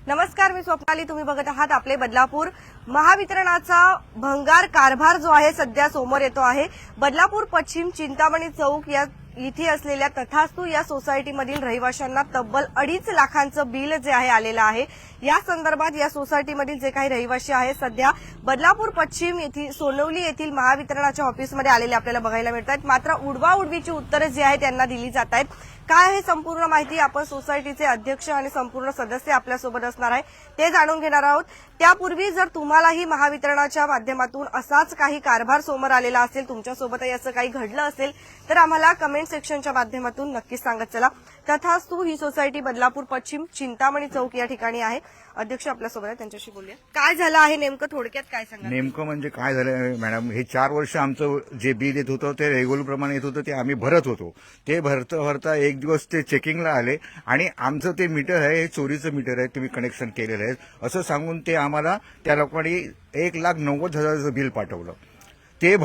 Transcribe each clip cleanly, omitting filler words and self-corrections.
नमस्कार, मी स्वप्नाली. तुम्ही बघत आहात आपले बदलापूर. महावितरणाचा भंगार कारभार जो आहे सध्या समोर येतो आहे. बदलापूर पश्चिम चिंतामणी चौक या इथे असलेल्या तथास्तू या सोसायटीमधील रहिवाशांना तब्बल 2.5 लाखांचं बिल जे आहे आलेलं आहे. या संदर्भात या सोसायटीमधील जे काही रहिवासी आहेत सध्या बदलापूर पश्चिम येथील सोनवली येथील महावितरणाच्या ऑफिसमध्ये आलेले आपल्याला बघायला मिळतात. मात्र उडवाउडवीची उत्तरे जी आहेत त्यांना दिली जात आहेत. काय आहे संपूर्ण माहिती आपण सोसायटीचे अध्यक्ष आणि संपूर्ण सदस्य आपल्यासोबत असणार आहे ते जाणून घेणार आहोत. त्यापूर्वी जर तुम्हालाही महावितरणाच्या माध्यमातून असाच काही कारभार समोर आलेला असेल, तुमच्यासोबतही असं काही घडलं असेल तर आम्हाला कमेंट सेक्शनच्या माध्यमातून नक्कीच सांगत चला. तथास्तू ही सोसायटी बदलापूर पश्चिम चिंतामणी चौक या ठिकाणी आहे. अध्यक्ष आपल्यासोबत आहे, त्यांच्याशी बोलूया. काय झालं आहे नेमकं, थोडक्यात काय सांगा. नेमकं म्हणजे काय झालं मॅडम, हे 4 वर्ष आमचं जे बिल येत होतं ते रेग्युलर प्रमाणे येत होतं, ते आम्ही भरत होतो. ते भरता एक दिवस ते चेकिंगला आले आणि आमचं ते मीटर आहे हे चोरीचं मीटर आहे, तुम्ही कनेक्शन केलेलं आहे असं सांगून ते आम्हाला त्या लोकांनी 1,90,000 बिल पाठवलं. ते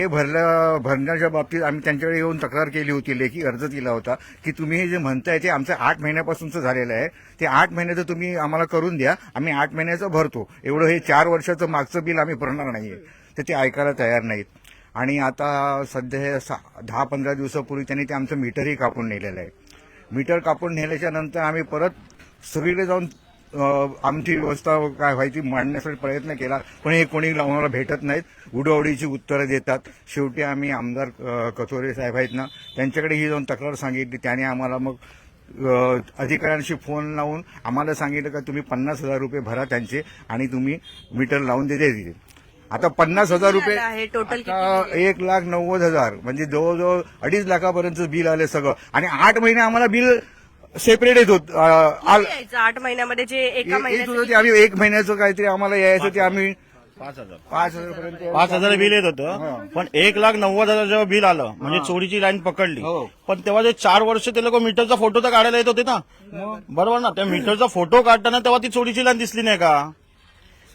भरण्याच्या बाबतीत आम्ही त्यांच्याकडे येऊन तक्रार केली होती, लेखी अर्ज दिला होता की तुम्ही हे जे म्हणताय ते आमचं 8 महिन्यापासूनचं झालेलं आहे, ते 8 महिन्याचं तुम्ही आम्हाला करून द्या, आम्ही 8 महिन्याचं भरतो. एवढं हे 4 वर्षाचं मागचं बिल आम्ही भरणार नाहीये. तर ते ऐकायला तयार नाहीत. आणि आता सध्या 10-15 दिवसापूर्वी त्यांनी ते आमचं मीटरही कापून नेलेलं आहे. मीटर कापून नेल्याच्या नंतर आम्ही परत सगळीकडे जाऊन आमची व्यवस्था काय व्हायची मांडण्यासाठी प्रयत्न केला, पण हे कोणी आम्हाला भेटत नाहीत. उडवडीची उत्तरं देतात. शेवटी आम्ही आमदार कथोरे साहेब आहेत ना, त्यांच्याकडे ही जाऊन तक्रार सांगितली. त्याने आम्हाला मग अधिकाऱ्यांशी फोन लावून आम्हाला सांगितलं का तुम्ही 50,000 रुपये भरा त्यांचे आणि तुम्ही मीटर लावून देते. आता 50,000 रुपये टोटल 1,90,000 म्हणजे जवळजवळ 2.5 लाखापर्यंत बिल आले सगळं. आणि 8 महिने आम्हाला बिल सेपरेट येत होत. 8 महिन्यामध्ये जे एका महिन्यात ते आम्ही 1 महिन्याचं काहीतरी आम्हाला यायचं ते आम्ही 5,000 पर्यंत 5,000 बिल येत होतं. पण 1,90,000 जेव्हा बिल आलं म्हणजे चोरीची लाईन पकडली. पण तेव्हा जे 4 वर्ष ते लोक मीटरचा फोटो तर काढायला येत होते ना, बरोबर ना. त्या मीटरचा फोटो काढताना तेव्हा ती चोरीची लाईन दिसली नाही का?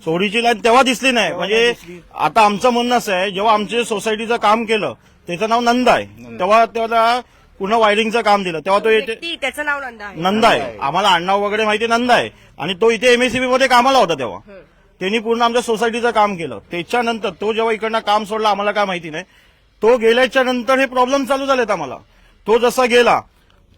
चोरीची लाईन तेव्हा दिसली नाही. म्हणजे आता आमचं म्हणणं असं आहे, जेव्हा आमच्या सोसायटीचं काम केलं त्याचं नाव नंदा आहे, तेव्हा पुन्हा वायरिंगचं काम दिलं तेव्हा तो येते, त्याचं नाव नंदा आहे. आम्हाला आडनाव वगैरे माहिती नंदा आहे. आणि तो इथे एमएससीबी मध्ये कामाला होता तेव्हा. त्यांनी पूर्ण आमच्या सोसायटीचं काम केलं. त्याच्यानंतर तो जेव्हा इकडनं काम सोडला आम्हाला काय माहिती नाही. तो गेल्याच्या नंतर हे प्रॉब्लेम चालू झालेत आम्हाला. तो जसा गेला,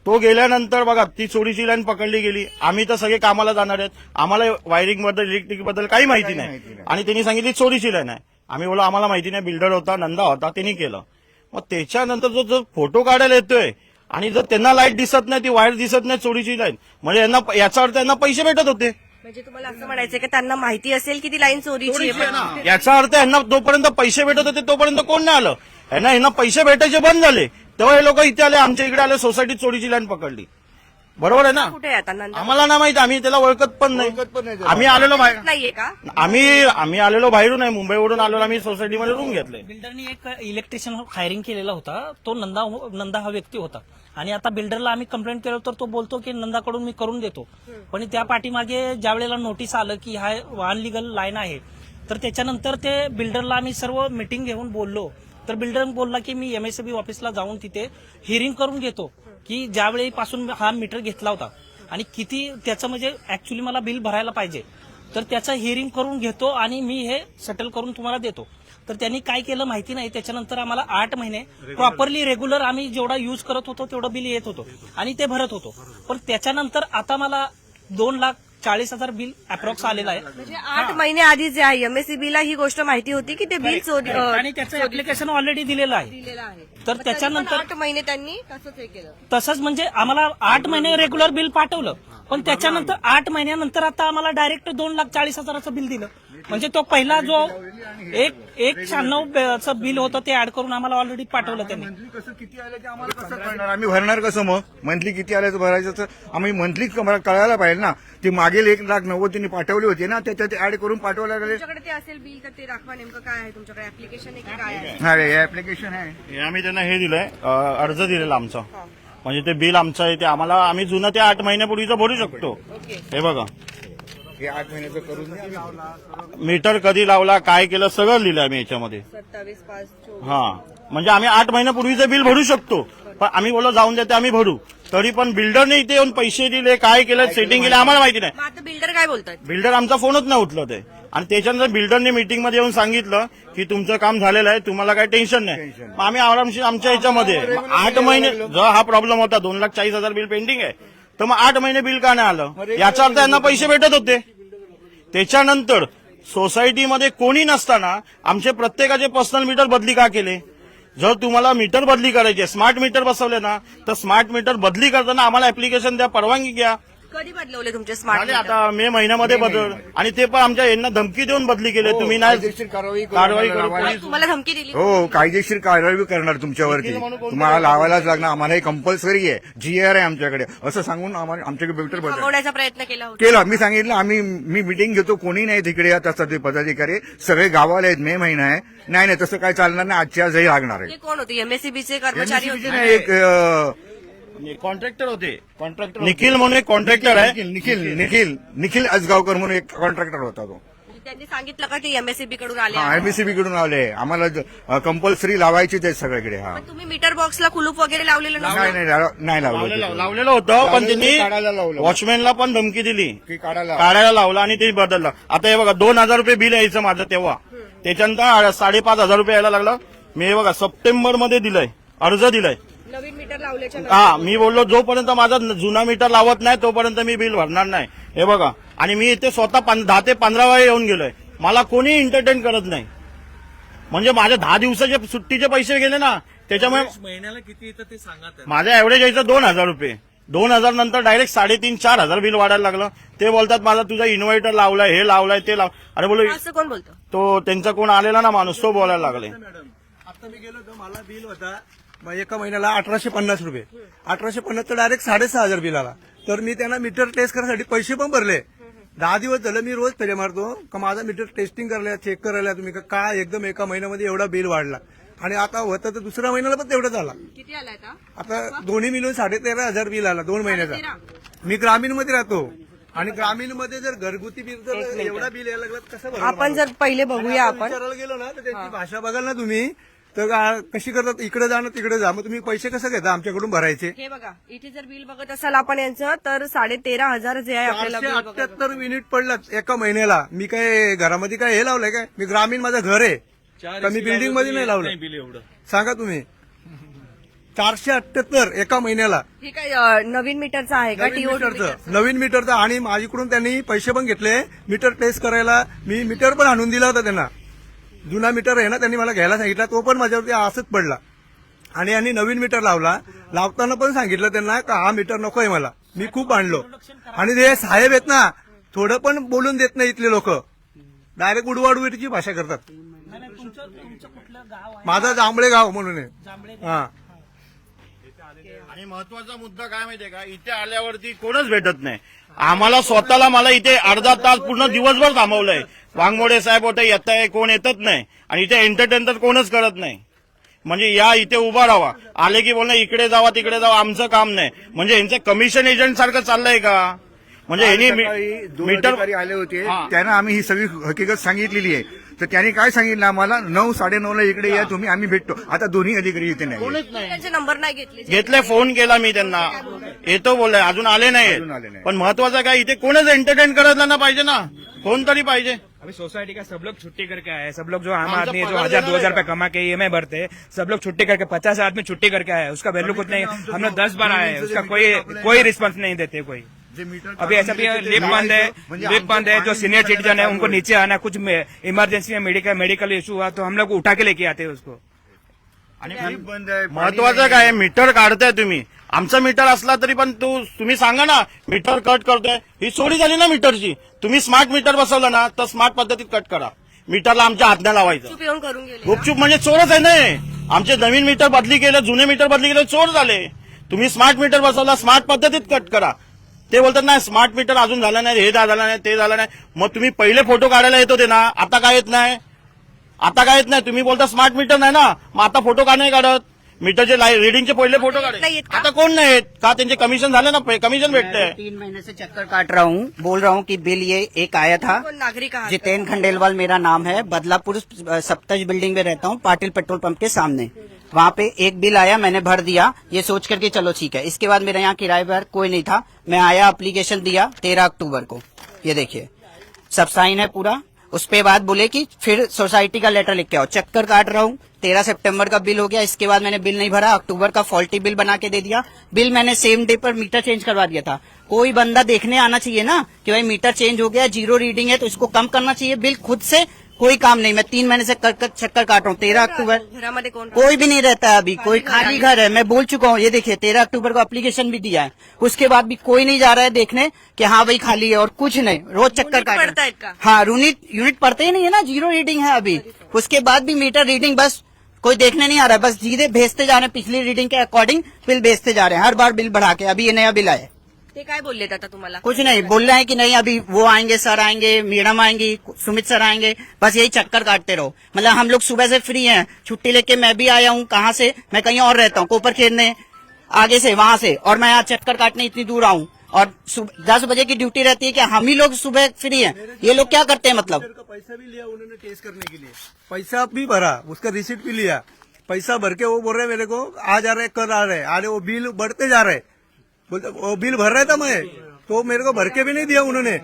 तो गेल्यानंतर बघा ती चोरीची लाईन पकडली गेली. आम्ही तर सगळे कामाला जाणार आहेत, आम्हाला वायरिंग बद्दल इलेक्ट्रिक बद्दल काही माहिती नाही. आणि त्यांनी सांगितली चोरीची लाईन आहे. आम्ही बोला आम्हाला माहिती नाही. बिल्डर होता, नंदा होता, त्यांनी केलं. मग त्याच्यानंतर जो फोटो काढायला येतोय आणि जर त्यांना लाईट दिसत नाही, ती वायर दिसत नाही चोरीची लाईन, म्हणजे याचा अर्थ त्यांना पैसे भेटत होते. म्हणजे तुम्हाला असं म्हणायचं की त्यांना माहिती असेल की ती लाईन चोरीची आहे. याचा अर्थ यांना जोपर्यंत पैसे भेटत होते तोपर्यंत कोण नाही आलं. यांना पैसे भेटायचे बंद झाले तेव्हा हे लोक इथे आले, आमच्या इकडे आले, सोसायटीत चोरीची लाईन पकडली. बरोबर आहे ना. कुठे आहे आता नंदा? आम्हाला ना माहिती, आम्ही त्याला ओळखत पण नाही. आम्ही आलेलो बाहेर नाहीये का? आम्ही आलेलो बाहेरून आहे, मुंबईवरून आलेलो. आम्ही सोसायटीमध्ये रूम घेतले. बिल्डरनी एक इलेक्ट्रिशियन हायरिंग केलेला होता, तो नंदा हा व्यक्ती होता. आणि आता बिल्डरला आम्ही कंप्लेंट केलं तर तो बोलतो की नंदाकडून मी करून देतो. पण त्या पाठीमागे ज्या वेळेला नोटीस आलं की हा अनलिगल लाईन आहे, तर त्याच्यानंतर ते बिल्डरला आम्ही सर्व मिटिंग घेऊन बोललो. तर बिल्डर बोलला की मी एमएससीबी ऑफिसला जाऊन तिथे हिअरिंग करून घेतो की ज्यावेळेपासून हा मीटर घेतला होता आणि किती त्याचं म्हणजे ऍक्च्युली मला बिल भरायला पाहिजे, तर त्याचं हिअरिंग करून घेतो आणि मी हे सेटल करून तुम्हाला देतो. तर त्यांनी काय केलं माहिती नाही. त्याच्यानंतर आम्हाला 8 महिने प्रॉपरली रेग्युलर आम्ही जेवढा यूज करत होतो तेवढं बिल येत होतो आणि ते भरत होतो. पण त्याच्यानंतर आता मला 2,40,000 बिल अप्रॉक्स आलेलं आहे. म्हणजे 8 महिने आधी जे आहे एमएससीबीला ही गोष्ट माहिती होती की ते बिल चोरी आणि त्याचं ऍप्लिकेशन ऑलरेडी दिलेलं आहे. तर त्याच्यानंतर 8 महिने त्यांनी तसंच हे केलं. तसंच म्हणजे आम्हाला 8 महिने रेग्युलर बिल पाठवलं. पण त्याच्यानंतर 8 महिन्यानंतर आता आम्हाला डायरेक्ट 2,40,000चं बिल दिलं. म्हणजे तो पहिला जो 1,96चं बिल होतं ते ऍड करून आम्हाला ऑलरेडी पाठवलं त्यांनी. कसं किती आलं ते आम्हाला कसं कळणार? आम्ही भरणार कसं? मग मंथली किती आल्याचं भरायचं तर आम्ही मंथली कळायला पाहिजे ना. ती मागील 1,90,000 त्यांनी पाठवली होती ना, त्याच्यात ऍड करून पाठवायला लागले. तुमच्याकडे ते असेल बिल तर ते दाखवा नेमकं काय आहे तुमच्याकडे. ऍप्लिकेशन आहे की काय आहे? हा, हे ऍप्लिकेशन आहे. हे आम्ही त्यांना हे दिलंय, अर्ज दिलेला आमचा. म्हणजे ते बिल आमचं आहे ते आम्ही जुनं ते 8 महिन्यापूर्वीचं भरू शकतो. हे बघा, हे 8 महिन्याचं करून द्या. मीटर कधी लावला, काय केलं, सगळं लिहिलं आम्ही याच्यामध्ये. 27/5/24. हा, म्हणजे आम्ही 8 महिन्यापूर्वीचं बिल भरू शकतो. पण आम्ही बोललो जाऊन देते आम्ही भरू. तरी पण बिल्डरने इथे येऊन पैसे दिले, काय केलं, सेटिंग केलं आम्हाला माहिती नाही. मग आता बिल्डर काय बोलतात? बिल्डर आमचा फोनच नाही उचलत आहे. आणि त्याच्यानंतर बिल्डरने मीटिंग मध्ये येऊन सांगितलं की तुमचं काम झालेलं आहे, तुम्हाला काही टेन्शन नाही. मग आम्ही आरामशीर आमच्या ह्याच्यामध्ये 8 महिने जो हा प्रॉब्लेम होता, 2,40,000 बिल पेंडिंग आहे, तर मग 8 महिने बिल का नाही आलं, याचा अर्थ यांना पैसे भेटत होते. त्याच्यानंतर सोसायटीमध्ये कोणी नसताना आमचे प्रत्येकाचे पर्सनल मीटर बदली का केले? जर तुम्हाला मीटर बदली करायची, स्मार्ट मीटर बसवले ना, तर स्मार्ट मीटर बदली करताना आम्हाला ऍप्लिकेशन द्या, परवानगी घ्या. कधी बदलवले तुमचे स्मार्ट झाले आता मे महिन्यामध्ये बदल, आणि ते पण आमच्या यांना धमकी देऊन बदली केली. तुम्ही नाही कायदेशीर कारवाई कारवाई तुम्हाला धमकी दिली? हो, कायदेशीर कारवाई करणार तुमच्यावरती. तुम्हाला लावायलाच लागणार, आम्हाला हे कंपल्सरी आहे, GR आहे आमच्याकडे, असं सांगून आम्हाला आमच्याकडे बिल्डर बदल थांबवण्याचा प्रयत्न केला होता. केलं. मी सांगितलं मी मीटिंग घेतो, कोणी नाही तिकडे आता सध्या पदाधिकारी सगळे गावाला आहेत, मे महिना आहे. नाही तसं काय चालणार नाही, आजच्या आजही लागणार आहे. ते कोण होते? MSEBचे कर्मचारी होते? नाही, एक कॉन्ट्रॅक्टर होते, निखिल म्हणून एक कॉन्ट्रॅक्टर आहे. निखिल अजगावकर म्हणून एक कॉन्ट्रॅक्टर होता तो. म्हणजे त्यांनी सांगितलं का ते MSEB कडून आले हा, आहेत? MSEB कडून आले, आम्हाला कंपल्सरी लावायचीच आहे सगळीकडे. हा, पण तुम्ही मीटर बॉक्सला कुलूप वगैरे लावलेलं नाही नसतं? नाही लावलं लावलेलं होतं, पण त्यांनी काढायला लावलं. वॉचमॅनला पण धमकी दिली, की काढायला काढायला लावला आणि ते बदललं. आता हे बघा 2,000 रुपये बिल यायचं माझं तेव्हा, त्याच्यानंतर 5,500 रुपये यायला लागलं. मी हे बघा सप्टेंबर मध्ये दिलंय, अर्ज दिलाय. नवीन मीटर लावल्याच्या हा, मी बोललो जोपर्यंत माझा जुना मीटर लावत नाही तोपर्यंत मी बिल भरणार नाही. हे बघा, आणि मी इथे स्वतः 10 ते 15 वेळा येऊन गेलोय, मला कोणी एंटरटेन करत नाही. म्हणजे माझे 10 दिवसाचे सुट्टीचे पैसे गेले ना, त्याच्यामुळे महिन्याला किती येतं ते सांगा त्यांना. माझ्या एव्हरेज यायचं 2,000 रुपये. 2,000 नंतर डायरेक्ट 3,500-4,000 बिल वाढायला लागलं. ते बोलतात माझा तुझा इन्व्हर्टर लावलाय, हे लावलाय, ते लाव. अरे बोलो, असं कोण बोलतो? तो त्यांचा कोण आलेला ना माणूस, तो बोलायला लागले. मॅडम आता मी गेलो होतो, मला बिल होता मग एका महिन्याला 1,850 रुपये. 1,850 तर डायरेक्ट 6,500 बिल आला. तर मी त्यांना मीटर टेस्ट करण्यासाठी पैसे पण भरले. 10 दिवस झालं मी रोज फेरे मारतो का माझा मीटर टेस्टिंग करायला, चेक करायला तुम्ही का एकदम एका महिन्यामध्ये एवढा बिल वाढला. आणि आता होतं तर दुसऱ्या महिन्याला पण तेवढंच आला. किती आलाय आता दोन्ही मिळून 13,500 बिल आला 2 महिन्याचा. मी ग्रामीणमध्ये राहतो आणि ग्रामीणमध्ये जर घरगुती बिल जर एवढा बिल यायला लागला तर कसं भरणार आपण माणूस? जर पहिले बघूया आपण विचारायला गेलो ना तर त्यांची भाषा बघाल ना तुम्ही, तर कशी करतात, इकडे जा ना तिकडे जा, मग तुम्ही पैसे कसं घेता आमच्याकडून भरायचे. हे बघा, इथे जर बिल बघत असाल आपण यांचं, तर 13,500 जे आहे आपल्याला बिल बघत. 478 युनिट पडलं एका महिन्याला. मी काय घरामध्ये काय हे लावलंय काय? मी ग्रामीण, माझं घर आहे, तर मी बिल्डिंग मध्ये नाही लावलं. बिल एवढं सांगा तुम्ही. 478 एका महिन्याला हे काय नवीन मीटरचं आहे का? नवीन मीटरचं. आणि माझ्याकडून त्यांनी पैसे पण घेतले मीटर टेस्ट करायला. मी मीटर पण आणून दिला होता त्यांना. जुना मीटर आहे ना, त्यांनी मला घ्यायला सांगितला, तो पण माझ्यावरती असंच पडला. आणि यांनी नवीन मीटर लावला. लावताना पण सांगितलं त्यांना का हा मीटर नकोय मला. मी खूप आणलो. आणि ते साहेब आहेत ना, थोडं पण बोलून देत नाही इथले लोक, डायरेक्ट उडवाडवीची भाषा करतात. तुमचं कुठलं गाव आहे? माझा जांभळे गाव म्हणून आहे. जांभळे हा, आणि महत्वाचा मुद्दा काय माहितीये का, इथे आल्यावरती कोणच भेटत नाही आम्हाला. स्वतःला मला इथे अर्धा तास पूर्ण दिवसभर थांबवलंय. वाघमोडे साहेब होते, येत आहे, कोण येतच नाही. आणि इथे एंटरटेन तर कोणच करत नाही. म्हणजे या इथे उभा राहावा, आले की बोलणं इकडे जावा तिकडे जावा, आमचं काम नाही. म्हणजे यांचं कमिशन एजंट सारखं चाललंय का? म्हणजे यांनी दोन मीटर अधिकारी आले होते, हा. त्यांना आम्ही ही सगळी हकीकत सांगितलेली आहे. तर त्यांनी काय सांगितलं आम्हाला, 9-9:30 इकडे या तुम्ही, आम्ही भेटतो. आता दोन्ही अधिकारी इथे नाही. कोणच नाही. त्यांचे नंबर नाही घेतले. घेतले, फोन केला मी त्यांना, येतो बोललाय, अजून आले अजून आले नाही. नाही. पण महत्वाचं काय, इथे कोणच एंटरटेन करायला पाहिजे ना, कोणतरी पाहिजे. अभी सोसाइटी का सब लोग छुट्टी करके आए हैं। सब लोग जो आम हमसे आदमी है जो पगार 1,000-2,000 देना रुपए कमा के EMI भरते हैं, सब लोग छुट्टी करके 50 आदमी छुट्टी करके आए हैं। उसका वैल्यू कुछ नहीं। हम लोग 10 बार आए हैं, उसका कोई रिस्पॉन्स नहीं देते कोई। जे मीटर अभी ऐसा भी लिफ्ट बंद है, लिफ्ट बंद है। जो सीनियर सिटीजन है उनको नीचे आना, कुछ इमरजेंसी में मेडिकल इशू हुआ तो हम लोग उठा के लेके आते हैं उसको। आणि बंद आहे. महत्वाचं काय, मीटर काढताय तुम्ही, आमचा मीटर असला तरी पण तुम्ही सांगा ना मीटर कट करतोय, ही चोरी झाली ना मीटरची. तुम्ही स्मार्ट मीटर बसवलं ना तर स्मार्ट पद्धतीत कट करा. मीटरला आमच्या हात नाही लावायचं. चूप येऊन करून गेले. गुपचूप म्हणजे चोरच आहे ना. आमचे नवीन मीटर बदली केलं, जुने मीटर बदली केलं, चोर झाले. तुम्ही स्मार्ट मीटर बसवला, स्मार्ट पद्धतीत कट करा. ते बोलतात नाही स्मार्ट मीटर अजून झालं नाही, हे झालं नाही, ते झालं नाही. मग तुम्ही पहिले फोटो काढायला येत होते ना, आता काय येत नाही? आता काय येत नाही? तुम्ही बोलता स्मार्ट मीटर नाही ना, मग आता फोटो का नाही काढत? मीटरचे रीडिंगचे पहिले फोटो काढे. नाहीयेत का? आता कोण नाही येत का? त्यांचे कमिशन झाले ना, कमिशन भेटतंय. 3 महीने से चक्कर काट रहा हूँ, बोल रहा हूँ कि बिल ये एक आया था। कोण नागरिक आहात? जितेन खंडेलवाल मेरा नाम है, बदलापुर सप्तज बिल्डिंग में रहता हूँ, पाटिल पेट्रोल पंप के सामने। वहाँ पे एक बिल आया, मैंने भर दिया, ये सोच करके चलो ठीक है। इसके बाद मेरे यहाँ किराए पर कोई नहीं था, मैं आया, एप्लीकेशन दिया 13 अक्टूबर को, ये देखिए सब साइन है पूरा। उसके बाद बोले कि फिर सोसाइटी का लेटर लिख के आओ, चक्कर काट रहा हूँ। 13 सितंबर का बिल हो गया, इसके बाद मैंने बिल नहीं भरा, अक्टूबर का फॉल्टी बिल बना के दे दिया। बिल मैंने सेम डे पर मीटर चेंज करवा दिया था। कोई बंदा देखने आना चाहिए ना कि भाई मीटर चेंज हो गया, जीरो रीडिंग है तो इसको कम करना चाहिए। बिल खुद से कोई काम नहीं, मैं 3 महीने से चक्कर काट रहा हूँ। 13 अक्टूबर घरामध्ये कोण कोई भी नहीं रहता है अभी, कोई खाली घर है, मैं बोल चुका हूँ। ये देखिए 13 अक्टूबर को एप्लीकेशन भी दिया है, उसके बाद भी कोई नहीं जा रहा है देखने कि हाँ भाई खाली है, और कुछ नहीं, रोज चक्कर यूनिट काट पड़ता रहे है हैं। का? हाँ, यूनिट पड़ते ही नहीं है ना, जीरो रीडिंग है अभी। उसके बाद भी मीटर रीडिंग बस कोई देखने नहीं आ रहा है, बस सीधे भेजते जा रहे हैं, पिछली रीडिंग के अकॉर्डिंग बिल भेजते जा रहे हैं, हर बार बिल बढ़ा के। अभी ये नया बिल आया, ते काय बोलले आता तुम्हाला? कुछ नहीं बोल रहे हैं कि नहीं अभी वो आएंगे, सर आएंगे, मैडम आएंगी, सुमित सर आएंगे, बस यही चक्कर काटते रहो। मतलब हम लोग सुबह से फ्री हैं, छुट्टी लेके मैं भी आया हूँ, कहाँ से, मैं कहीं और रहता हूँ, कोपर खेलने आगे से वहां से, और मैं यहाँ चक्कर काटने इतनी दूर आऊँ, और 10 बजे की ड्यूटी रहती है कि हम ही लोग सुबह फ्री हैं। ये लोग क्या करते हैं मतलब? मीटर का पैसा भी लिया उन्होंने टेस्ट करने के लिए, पैसा भी भरा, उसका रिसीट भी लिया, पैसा भर के वो बोल रहे मेरे को आज आ रहे कल आ रहे, अरे वो बिल बढ़ते जा रहे, बोलते वो बिल भर रहा था मैं, तो मेरे को भर के भी नहीं दिया उन्होंने,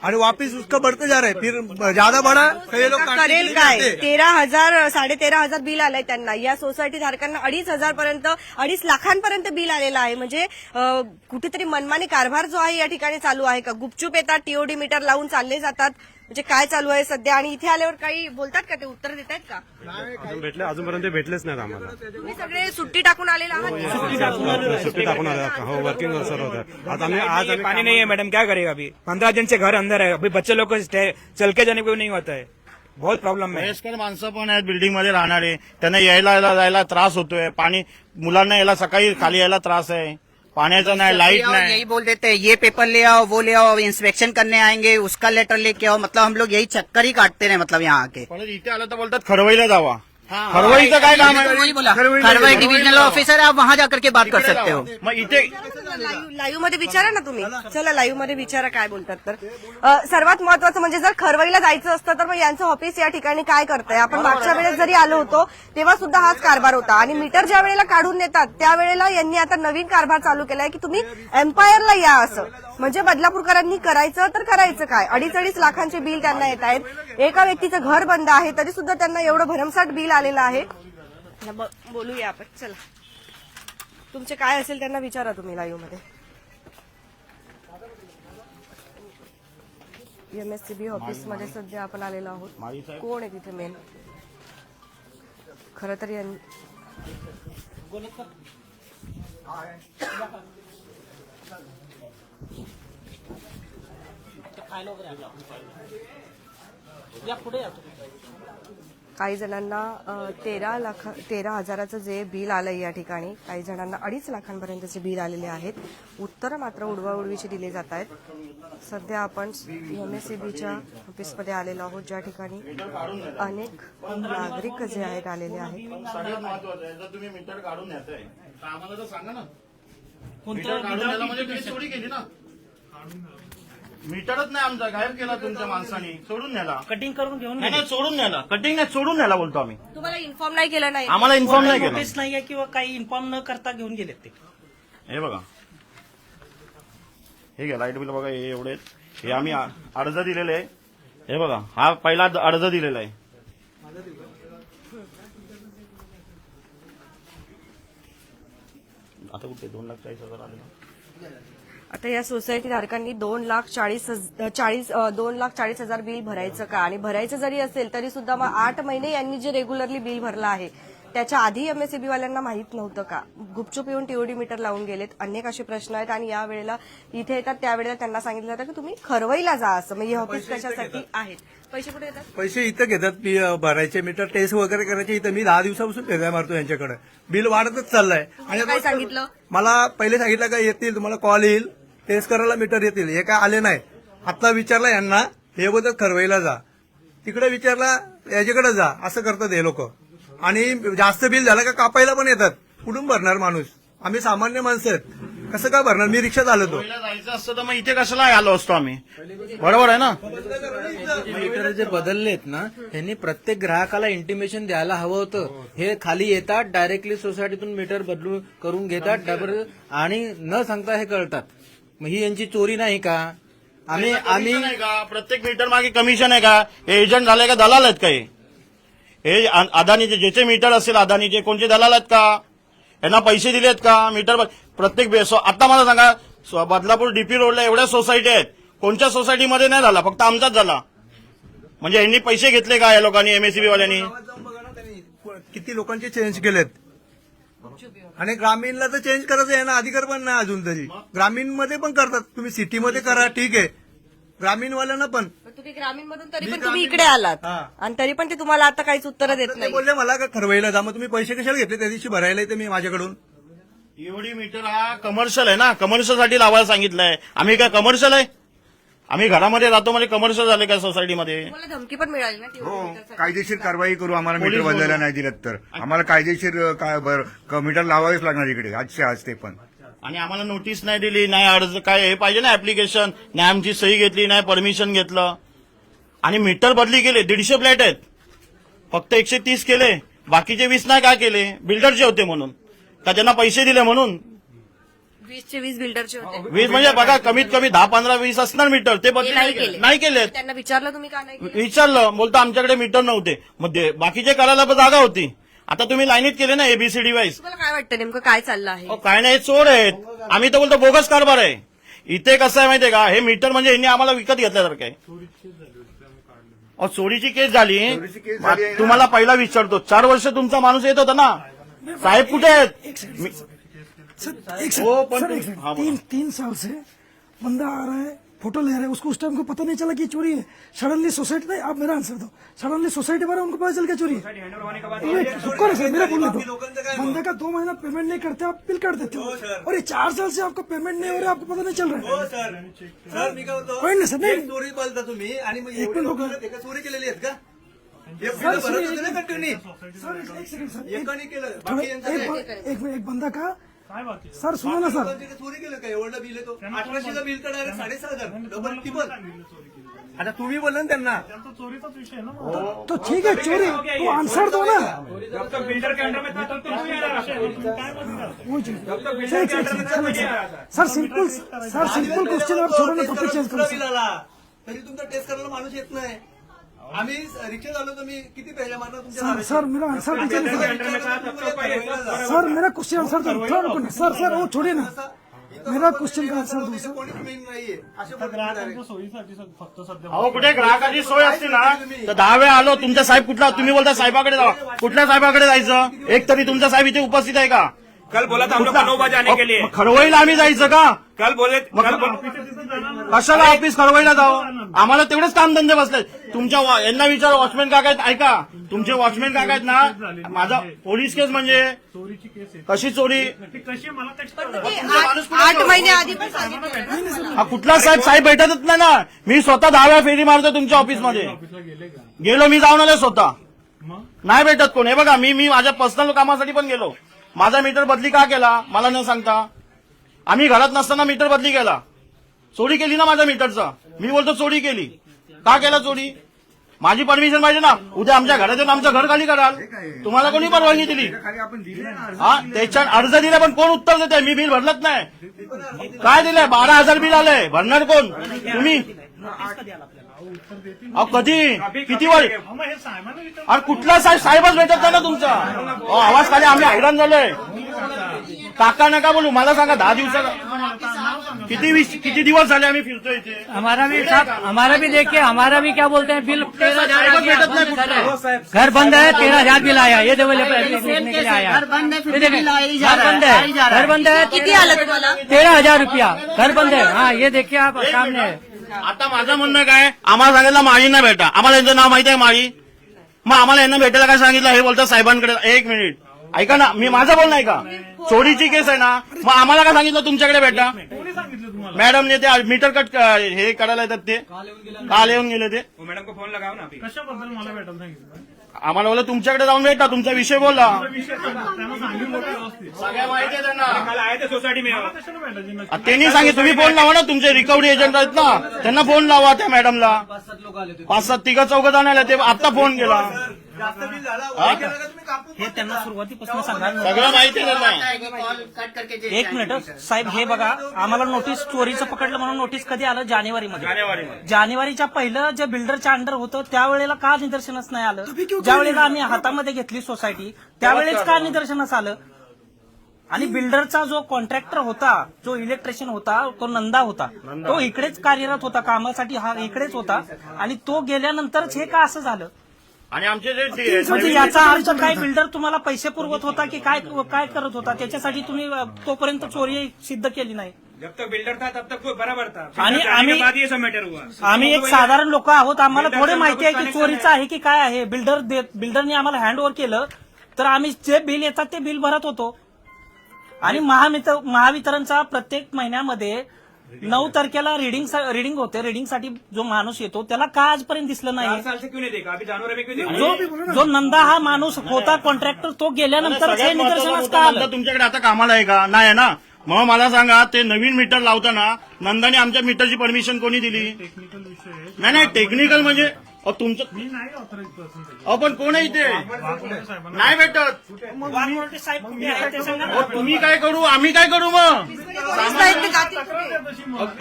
और वापिस उसका बढ़ते जा रहे, फिर ज्यादा बढ़ा तो ये लोग काटने के करेल लिए काय? जाते। 13,000 13,500 बिल आलंय त्यांना, या सोसायटी धारकांना 2,500 पर्यंत 2.5 लाखांपर्यंत बिल आलेलं आहे. म्हणजे कुठेतरी मनमानी कारभार जो आहे या ठिकाणी चालू आहे का? गुपचूप येतात, टीओडी मीटर लावून चालले जातात, म्हणजे काय चालू आहे सध्या? आणि इथे आल्यावर काही बोलतात का, ते उत्तर देत आहेत का? अजूनपर्यंत भेटलेच नाहीत आम्हाला. तुम्ही सगळे सुट्टी टाकून आलेला आहात? सुट्टी टाकून आले, हो वर्किंग सर होता. आज आम्ही पानी नहीं है मैडम, क्या करेगा अभी? 15 दिन से घर अंदर है, अभी बच्चे लोग को चल के जाने को नहीं होता है, बहुत प्रॉब्लम है. वयस्कर माणसं पण आहेत बिल्डिंग मध्ये राहणारे, त्यांना यायला जायला त्रास होतोय. पाणी मुलांना यायला सकाळी खाली यायला त्रास आहे, पाण्याचं नाही, लाईट नाही. यही बोल देते हैं, ये पेपर ले आओ, वो ले आओ, इंस्पेक्शन करने आएंगे, उसका लेटर लेके आओ, मतलब हम लोग यही चक्कर ही काटते रहे, मतलब यहाँ आके. परत इथे आलं तर बोलतात खरवईला जावा. खरवईचं काय काम आहे? वही बोला, खरवई डिविजनल ऑफिसर है, आप वहाँ जाकर के बात कर सकते हो. मग इथे लाईव्ह मध्ये विचारा ना तुम्ही, चला लाईव्ह मध्ये विचारा काय बोलतात तर. सर्वात महत्वाचं म्हणजे जर खरवईला जायचं असतं तर मग यांचं ऑफिस या ठिकाणी काय करतंय? आपण मागच्या वेळेस जरी आलो होतो तेव्हा सुद्धा हाच कारभार होता, आणि मीटर ज्या वेळेला काढून नेतात त्यावेळेला यांनी आता नवीन कारभार चालू केलाय की तुम्ही एम्पायरला या असं. म्हणजे बदलापूरकरांनी करायचं तर करायचं काय? 2.5 लाखांचे बिल त्यांना येत आहेत. एका व्यक्तीचं घर बंद आहे तरी सुद्धा त्यांना एवढं भरमसाठ बिल आलेलं आहे. बोलूया आपण, चला तुमचे काय असेल त्यांना विचारा तुम्ही लाईव्ह मध्ये. एमएससीबी ऑफिस मध्ये सध्या आपण आलेलो आहोत. कोण आहे तिथे मेन? खरं तर या पुढे या. काही जणांना 13,000चं जे बिल आलंय या ठिकाणी, काही जणांना 2.5 लाखांपर्यंतचे बिल आलेले आहेत. उत्तर मात्र उडवाउडवीची दिली जात आहेत. सध्या आपण एमएससीबीच्या ऑफिसमध्ये आलेलो आहोत, ज्या ठिकाणी अनेक नागरिक जे आहेत आलेले आहेत. सगळ्यात महत्वाचं आहे, जर तुम्ही मीटर काढून नेताय तर आम्हाला तर सांगा ना. कोणतं मीटर काढून नेला म्हणजे तुम्ही चोरी केली ना. मीटरच नाही आमचा, गायब केला तुमच्या माणसानी, सोडून नेला. कटिंग करून घेऊन नाही गेले. नाही, सोडून नेला. कटिंग नाही, सोडून नेला बोलतो आम्ही. तुम्हाला इन्फॉर्म नाही केलं नाही? आम्हाला इन्फॉर्म नाही केलं. नोटीस नाहीये किंवा काही इन्फॉर्म न करता घेऊन गेलेत ते. हे बघा, हे घ्या लाईट बिल बघा, हे एवढे हे आम्ही अर्ज दिलेले आहे. हे बघा, हा पहिला अर्ज दिलेला आहे. आता कुठे 2,40,000 आले ना. आता या सोसायटी धारकांनी 2,40,000 बिल भरायचं का? आणि भरायचं जरी असेल तरी सुद्धा मग 8 महिने यांनी जे रेग्युलरली बिल भरलं आहे त्याच्या आधी एमएससीबी वाल्यांना माहित नव्हतं का? गुपचूप येऊन टीओडी मीटर लावून गेलेत. अनेक असे प्रश्न आहेत, आणि या वेळेला इथे येतात त्यावेळेला त्यांना सांगितलं जातं की तुम्ही खरवईला जा असं. मग हे ऑफिस कशासाठी आहेत? पैसे कुठे येतात? पैसे इथं घेतात, भरायचे मीटर टेस्ट वगैरे करायचे इथं. मी 10 दिवसापासून भेगाय मारतो यांच्याकडे, बिल वाढतच चाललंय. आणि काय सांगितलं? मला पहिले सांगितलं का येतील, तुम्हाला कॉल येईल, टेस्ट करायला मीटर येतील. हे काय आले नाही. आता विचारलं यांना, हे बोलतात खरवईला जा, तिकडे विचारला याच्याकडे जा, असं करतात हे लोक. आणि जास्त बिल झालं का कापायला पण येतात. कुठून भरणार माणूस? आम्ही सामान्य माणसं आहेत, कसं काय भरणार? मी रिक्षात आलो तो. पहिला जायचं असतं तर मग इथे कशाला आलो असतो आम्ही, बरोबर आहे ना. मीटर जे बदललेत ना ह्यांनी प्रत्येक ग्राहकाला इंटिमेशन द्यायला हवं होतं. हे खाली येतात डायरेक्टली सोसायटीतून मीटर बदलून करून घेतात डबल आणि न सांगता हे कळतात. मग ही यांची चोरी नाही का? आम्ही कमिशन आहे का? प्रत्येक मीटर मागे कमिशन आहे का? हे एजंट झाले का दलाल आहेत का? हे अदानीचे ज्याचे मीटर असेल अदानीचे कोणते दलाल आहेत का? यांना पैसे दिलेत का? मीटर प्रत्येक आता मला सांगा बदलापूर डीपी रोडला एवढ्या सोसायटी आहेत, कोणत्या सोसायटीमध्ये नाही झाला, फक्त आमचाच झाला. म्हणजे यांनी पैसे घेतले का या लोकांनी, एमएससीबी वाल्यांनी? गावात जाऊन बघा ना त्यांनी किती लोकांचे चेंज केलेत. आणि ग्रामीणला तर चेंज करायचं आहे ना, अधिकार पण नाही अजून तरी. ग्रामीण मध्ये पण करतात, तुम्ही सिटीमध्ये करा ठीक आहे, ग्रामीणवाल्यांना पण. तुम्ही ग्रामीण मधून तरी पण तुम्ही इकडे आलात आणि तरी पण ते तुम्हाला आता काहीच उत्तर देत ते नाही. बोलले मला का खरवायला जा, मग तुम्ही पैसे कशाला घेतले त्या दिवशी भरायला येते मी माझ्याकडून. एवढी मीटर हा कमर्शियल आहे ना, कमर्शियलसाठी लावायला सांगितलंय. आम्ही काय कमर्शियल आहे? आम्ही घरामध्ये राहतो म्हणजे कमर्शियल झाले का सोसायटीमध्ये? तुम्हाला धमकी पण मिळाली ना ती हो मीटरसाठी? कायदेशीर कारवाई करू आम्हाला मीटर पोलीस बदलायला नाही दिलं तर. आम्हाला कायदेशीर मीटर लावावेच लागणार इकडे आजच्या आज ते पण. आणि आम्हाला नोटीस नाही दिली, नाही अर्ज काय हे पाहिजे ना ऍप्लिकेशन, नाही आमची सही घेतली, नाही परमिशन घेतलं. आणि मीटर बदली केले. 150 फ्लॅट आहेत, फक्त 130 केले, बाकीचे 20 नाही काय केले? बिल्डरचे होते म्हणून का त्यांना पैसे दिले म्हणून? 20चे 20 बिल्डरचे होते. 20 म्हणजे बघा कमीत कमी 10, 15, 20 असणार मीटर, ते ते बदली नाही केले. नाही केलेत. त्यांना विचारलं तुम्ही का नाही केलं? विचारलं, बोलतो आमच्याकडे मीटर नव्हते. मग बाकीचे करायला पण जागा होती. आता तुम्ही लाईनीत केले ना एबीसीडी वाईज. तुम्हाला काय वाटतं नेमकं काय चाललं आहे? काय नाही, चोर आहेत. आम्ही तर बोलतो बोगस कारभार आहे. इथे कसं आहे माहितीये का, हे मीटर म्हणजे यांनी आम्हाला विकत घेतल्यासारखं आहे. चोरीची केस झाली. तुम्हाला पहिला विचारतो, 4 वर्ष तुमचा माणूस येत होता ना, साहेब कुठे आहेत? हो पण 3 साल से बंदा आ रहा है, फोटो ले रहा है, उसको उस टाइम को पता नहीं चला कि चोरी है. सडनली सोसाइटी नहीं, आप मेरा आंसर दो. सडनली सोसाइटी भरा, उनको पता चल क्या चोरी है. शुक्र है सर, मेरा बोलने दो. बंदे का 2 महीना पेमेंट नहीं करते, आप बिल काट देते हो. और ये 4 साल से आपका पेमेंट नहीं हो रहा, आपको पता नहीं चल रहा है. सर मी काय बोलतो, होईल ना सर, नाही. एक चोरी बोलता तुम्ही आणि मग एक एवढे मिनिट लोक बघा. एका चोरी केलेली आहेत का? हे बिलं भरत होते ना कंटिन्यू. सर एक सेकंड सर, एकाने केलं थोडं- बाकी यांचं काय? एक बंदा का सर सुना ना सर. लोकांची चोरी केलं का? एवढं बिल येतो 1800चं बिल तर डायरेक्ट 6,500 डबल टिबल. आता तुम्ही बोलला ना त्यांना, तो ठीक है चोरी, तो आंसर दो ना. वो चीज. सर सिंपल क्वेश्चन आप छोड़ो ना, टॉपिक चेंज करो. बिल आला तरी तुमचा टेस्ट करायला माणूस येत नाही. आम्ही रिक्षा झालो तर मी किती पैसे मारणार तुमच्या? सर मेरा आंसर दीजिए ना सर, मेरा क्वेश्चन आंसर दो. थोड़ा रुको ना सर, वो छोड़िए ना, मेरा क्वेश्चन का आंसर दो सर. कोणीच मेन नाहीये अशा प्रकारे. अहो कुठे ग्राहकाची सोय असते ना तर 10 वेळा आलो. तुमचा साहेब कुठला? तुम्ही बोलता साहेबाकडे जावा. कुठल्या साहेबाकडे जायचं? एक तरी तुमचा साहेब इथे उपस्थित आहे का? कल बोला था हम लोग को 9 बजे आने के लिए. मग खरवईला आम्ही जायचं का? कल बोले कशाला ऑफिस खरवईला जावं? आम्हाला तेवढेच कामधंदे बसले. तुमच्या यांना विचार, वॉचमॅन काका आहेत, ऐका, तुमचे वॉचमॅन काका आहेत ना, माझा पोलीस केस म्हणजे कशी चोरी? पण तुम्ही 8 महिने आधी पण सांगितलं. हा कुठला साहेब भेटतच नाही ना. मी स्वतः 10 वेळा फेरी मारतो तुमच्या ऑफिसमध्ये. गेलो मी, जाऊन आलो स्वतः, नाही भेटत कोण. हे बघा मी माझ्या पर्सनल कामासाठी पण गेलो. माझा मीटर बदली का केला मला न सांगता? आम्ही घरात नसताना मीटर बदली केला. चोरी केली ना माझ्या मीटरचा. मी बोलतो चोरी केली. का केला चोरी? माझी परमिशन पाहिजे ना. उद्या आमच्या घरात येऊन आमचं घर खाली कराल. तुम्हाला कोणी परवानगी दिली? आपण दिले ना. हा त्याच्या अर्ज दिला पण कोण उत्तर देते? मी बिल भरलंच नाही. काय दिलंय? 12,000 बिल आलंय. भरणार कोण? तुम्ही. अहो कधी किती वेळ? अरे कुठला साहेबच भेटत नाही ना तुमचा. आवाज खाली, आम्ही हैराण झालोय. काका नका बोलू, मला सांगा 10 दिवसाला किती दिवस झाले आम्ही फिरतोय इथे. हमारा भी देखिए, हमारा भी क्या बोलते हैं बिल 13,000 साहेबच भेटत नाही कुठला. घर बंद है, 13,000 बिल आया. ये देखो देखने के लिए आया. घर बंद है, घर बंद है. किती आलं तुम्हाला? 13,000 रुपया घर बंद है. हाँ ये देखिए आप सामने है. आता माझं म्हणणं काय, आम्हाला सांगितलं माळी नाही भेटा. आम्हाला यांचं नाव माहिती आहे माळी. मग आम्हाला यांना भेटायला काय सांगितलं? हे बोलतात साहेबांकडे. 1 मिनिट ऐका ना, मी माझं बोलणं ऐका. चोरीची केस आहे ना, मग आम्हाला काय सांगितलं तुमच्याकडे भेटा? मॅडमने ते मीटर कट हे करायला येतात ते काल येऊन गेले ते. मैडम को फोन लगाओ ना अभी. कशाबद्दल मला भेटायला सांगितलं? आम्हाला बोला तुमच्याकडे जाऊन भेटा, तुमचा विषय बोला. सगळ्या माहिती आहे त्यांना. सोसायटी में त्यांनी सांगितलं तुम्ही फोन लावा ना, तुमचे रिकव्हरी एजंट आहेत ना, त्यांना फोन लावा त्या मॅडमला. 5-7 तिघ 4 जण आले, ते आता फोन केला. जास्त बिल झाला हे त्यांना सुरुवातीपासून सांगा. सगळं माहिती आहे त्यांना. एक मिनिट साहेब, हे बघा, आम्हाला नोटीस चोरीचं पकडलं म्हणून नोटीस कधी आलं? जानेवारीमध्ये. जानेवारीच्या पहिलं जे बिल्डरच्या अंडर होतं त्यावेळेला का निदर्शनास नाही आलं? ज्या वेळेला आम्ही हातामध्ये घेतली सोसायटी त्यावेळेस का निदर्शनास आलं? आणि बिल्डरचा जो कॉन्ट्रॅक्टर होता, जो इलेक्ट्रिशियन होता, तो नंदा होता, तो इकडेच कार्यरत होता कामासाठी, हा इकडेच होता, आणि तो गेल्यानंतरच हे का असं झालं? आणि आमचे जे म्हणजे याचा अर्थ काय, बिल्डर तुम्हाला पैसे पुरवत होता की काय काय करत होता? त्याच्यासाठी तुम्ही तोपर्यंत चोरी सिद्ध केली नाही. जब तक बिल्डर था तब तक बराबर था. आणि बाद ये सब मैटर हुआ. आम्ही एक साधारण लोक आहोत, आम्हाला थोडे माहिती आहे की चोरीचं आहे की काय आहे. बिल्डरने आम्हाला हँड ओव्हर केलं तर आम्ही जे बिल येतात ते बिल भरत होतो. आणि महावितरणचा प्रत्येक महिन्यामध्ये 9 तारखेला रिडिंग होते. रिडिंगसाठी जो माणूस येतो त्याला का आजपर्यंत दिसलं नाही? साल से क्यों नहीं देखा? अभी जानवर में क्यों देखा? जो नंदा हा माणूस होता कॉन्ट्रॅक्टर, तो गेल्यानंतर हे निदर्शनास का आलं? तुमच्याकडे आता कामाला आहे का? नाही आहे ना. मग मला सांगा, ते नवीन मीटर लावताना नंदाने आमच्या मीटरची परमिशन कोणी दिली? नाही, टेक्निकल म्हणजे तुमचं पण कोण आहे इथे? नाही भेटत. तुम्ही काय करू, आम्ही काय करू? मग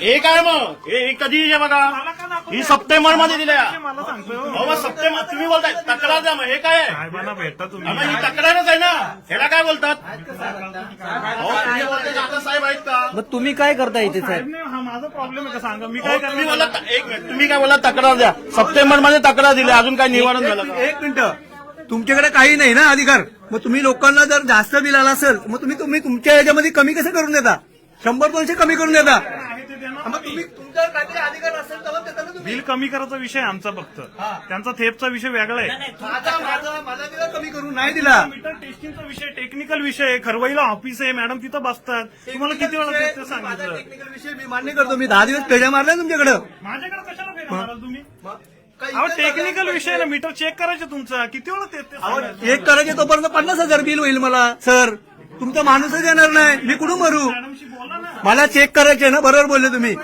हे काय, मग हे कधी आहे बघा, ही सप्टेंबर मध्ये दिल्या. सप्टेंबर तुम्ही बोलताय तक्रार द्या. मग हे काय आहे? ही तक्रारच आहे ना, ह्याला काय बोलतात? तुम्ही बोलताय आता साहेब आहेत का? मग तुम्ही काय करता इथे साहेब? हा माझा प्रॉब्लेम आहे का सांगा. मी तुम्ही बोला, एक मिनिट, तुम्ही काय बोला? तक्रार द्या. सप्टेंबर मध्ये तक्रार दिली, अजून काय निवारण झालं का? एक मिनिट, तुमच्याकडे काही नाही ना अधिकार. मग तुम्ही लोकांना जर जास्त बिल आला असेल मग तुम्ही तुमच्या याच्यामध्ये कमी कसं करून देता? 100-200 कमी करून देता. मग तुम्ही तुमच्यावर काहीतरी अधिकार असेल तर देता ना तुम्ही. बिल कमी करायचा विषय आमचा फक्त, त्यांचा थेपचा विषय वेगळा आहे. माझा दिला कमी करून नाही दिला. मीटर टेस्टिंगचा विषय टेक्निकल विषय आहे. खरवईला ऑफिस आहे, मॅडम तिथं बसतात. तुम्हाला किती वेळा ते सांगितलं? टेक्निकल विषय मी मान्य करतो. मी 10 दिवस पेढ्या मारल्या तुमच्याकडे. माझ्याकडे कशाला फेर माराल तुम्ही? अहो टेक्निकल विषय आहे ना, मीटर चेक करायचं तुमचा. किती वेळा ते सांगायचं? एक करायचे तोपर्यंत 50,000 बिल होईल मला. सर तुमचा माणूसच येणार नाही, मी कुठून भरू? मॅडमशी बोला ना. मला चेक करायचे ना, बरोबर बोलले तुम्ही.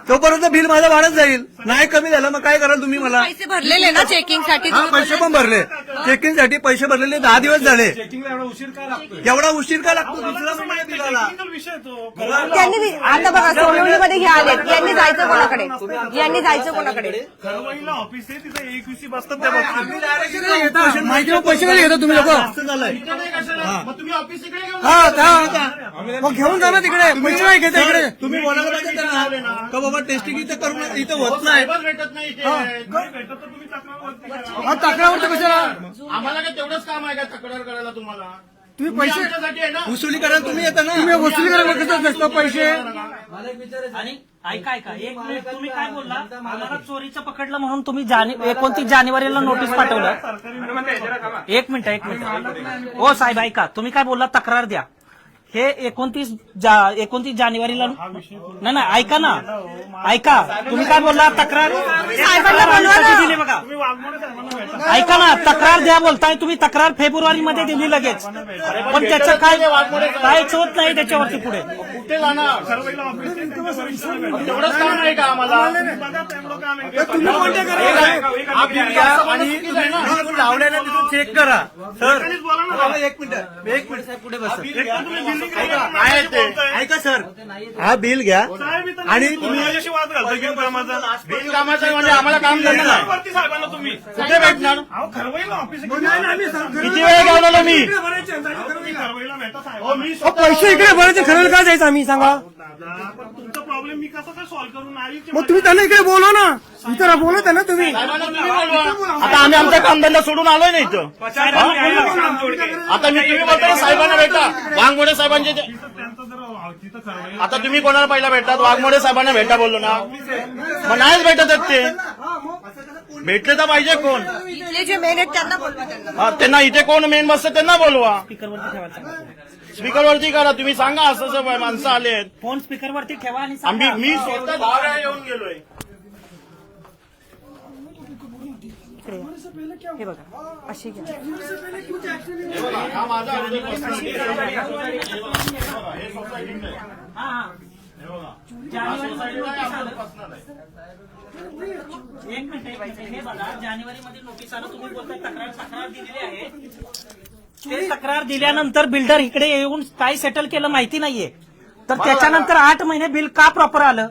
तोपर्यंत बिल माझं वाढत जाईल. नाही कमी झालं मग काय कराल तुम्ही मला? पैसे भरलेले ना चेकिंगसाठी? हा, पैसे पण भरले. चेकिंगसाठी पैसे भरलेले 10 दिवस झाले. चेकिंगला एवढा उशीर काय लागतो? एवढा उशीर का लागतो? दुसरा महिना बिलाला. टेक्निकल विषय तो. त्यांनी आता बघा सोनवणीमध्ये हे आले, यांनी जायचं कोणाकडे? यांनी जायचं कोणाकडे? खरवईला ऑफिस आहे, तिथं 21 बसतात त्या बसतात. माहिती पैसे काय घेता तुम्ही लोक? मग तुम्ही ऑफिस इकडे घेऊन मग घेऊन जा ना तिकडे. पैसे नाही घेता इकडे. तुम्ही बोलायला पाहिजे त्यांना का बाबा टेस्टिंग इथं करून इथं होत नाही. साहेबच भेटत नाही इथे. नाही भेटत तर तुम्ही तक्रारवरती करा. तक्रारवरती कशाला? आम्हाला काय तेवढंच काम आहे का तक्रार करायला तुम्हाला? तुम्ही पैसे आमच्यासाठी आहे ना. वसुली करायला तुम्ही येता ना. तुम्ही वसुली करायला कसं नसतं पैसे? आणि ऐका एक मिनिट, तुम्ही काय बोलला? आम्हाला चोरीचं पकडलं म्हणून तुम्ही 29 जानेवारीला नोटीस पाठवलं. एक मिनिट. हो साहेब ऐका, तुम्ही काय बोलला? तक्रार द्या. हे 29 जानेवारीला नाही ऐका ना, ऐका तुम्ही काय बोलला? तक्रार दिली बघा. तुम्ही वाघमोडे साहेबांना भेटा. ऐका ना, तक्रार द्या बोलताय तुम्ही. तक्रार फेब्रुवारीमध्ये दिली लगेच, पण त्याचं कायच होत नाही त्याच्यावरती पुढे. कुठे जाणार? खरवईला ऑफिस आहे, त्यांच्या सर्व्हिसला भेटा. तेवढंच काम आहे का आम्हाला? बघा तेवढं काम आहे. तुम्ही कोणत्या आणि तुम्ही लावलेल्या तिथून चेक करा. सर एक मिनिट साहेब पुढे बसा. आहे ते. ऐका सर, हा बिल घ्या आणि तुम्ही माझ्याशी वाद घालता की कामाचा? बिल कामाचं म्हणजे आम्हाला काम झालं नाही. वरती साहेबांना तुम्ही कुठे भेटणार? अहो खरवईला ऑफिस आहे. किती वेळ घेऊन आलो मी? तुम्ही खरवईला भेटा साहेब. मी पैसे इकडे भरायचे, खरं काय जायचं आम्ही सांगा? पण तुमचा प्रॉब्लेम मी कसा काय सॉल्व्ह करून नाही? मग तुम्ही त्यांना इकडे बोलवा ना. इतर बोलत आहे ना तुम्ही. आता आम्ही आमच्या कामधंदा सोडून आलोय ना इथं. आता मी तुम्ही बोलता साहेबांना भेटा, वाघमोडे साहेबांचे. त्यांचं जर तिथं खरवई आता तुम्ही कोणाला पहिला भेटतात? वाघमोडे साहेबांना भेटा बोललो ना. मग नाहीच भेटत आहेत ते. भेटले तर पाहिजे कोण? इथले जे मेन आहेत त्यांना बोलवा. त्यांना हा, त्यांना इथे कोण मेन बसतं त्यांना बोलवा. स्पीकरवरती ठेवायचा. स्पीकरवरती करा. तुम्ही सांगा असं असं माणसं आले आहेत. फोन स्पीकरवरती ठेवा आणि आम्ही सांगा. मी स्वतः 10 वेळा येऊन गेलोय. पहले क्या हे बघा अशी घ्या. से पहले कुछ एक्शन नहीं एक मिनिट हे बघा, जानेवारीमध्ये नोटीस आलं, तुम्ही बोलताय तक्रार दिलेली आहे. ते तक्रार दिल्यानंतर बिल्डर इकडे येऊन काय सेटल केलं माहिती नाहीये, तर त्याच्यानंतर 8 महिने बिल का प्रॉपर आलं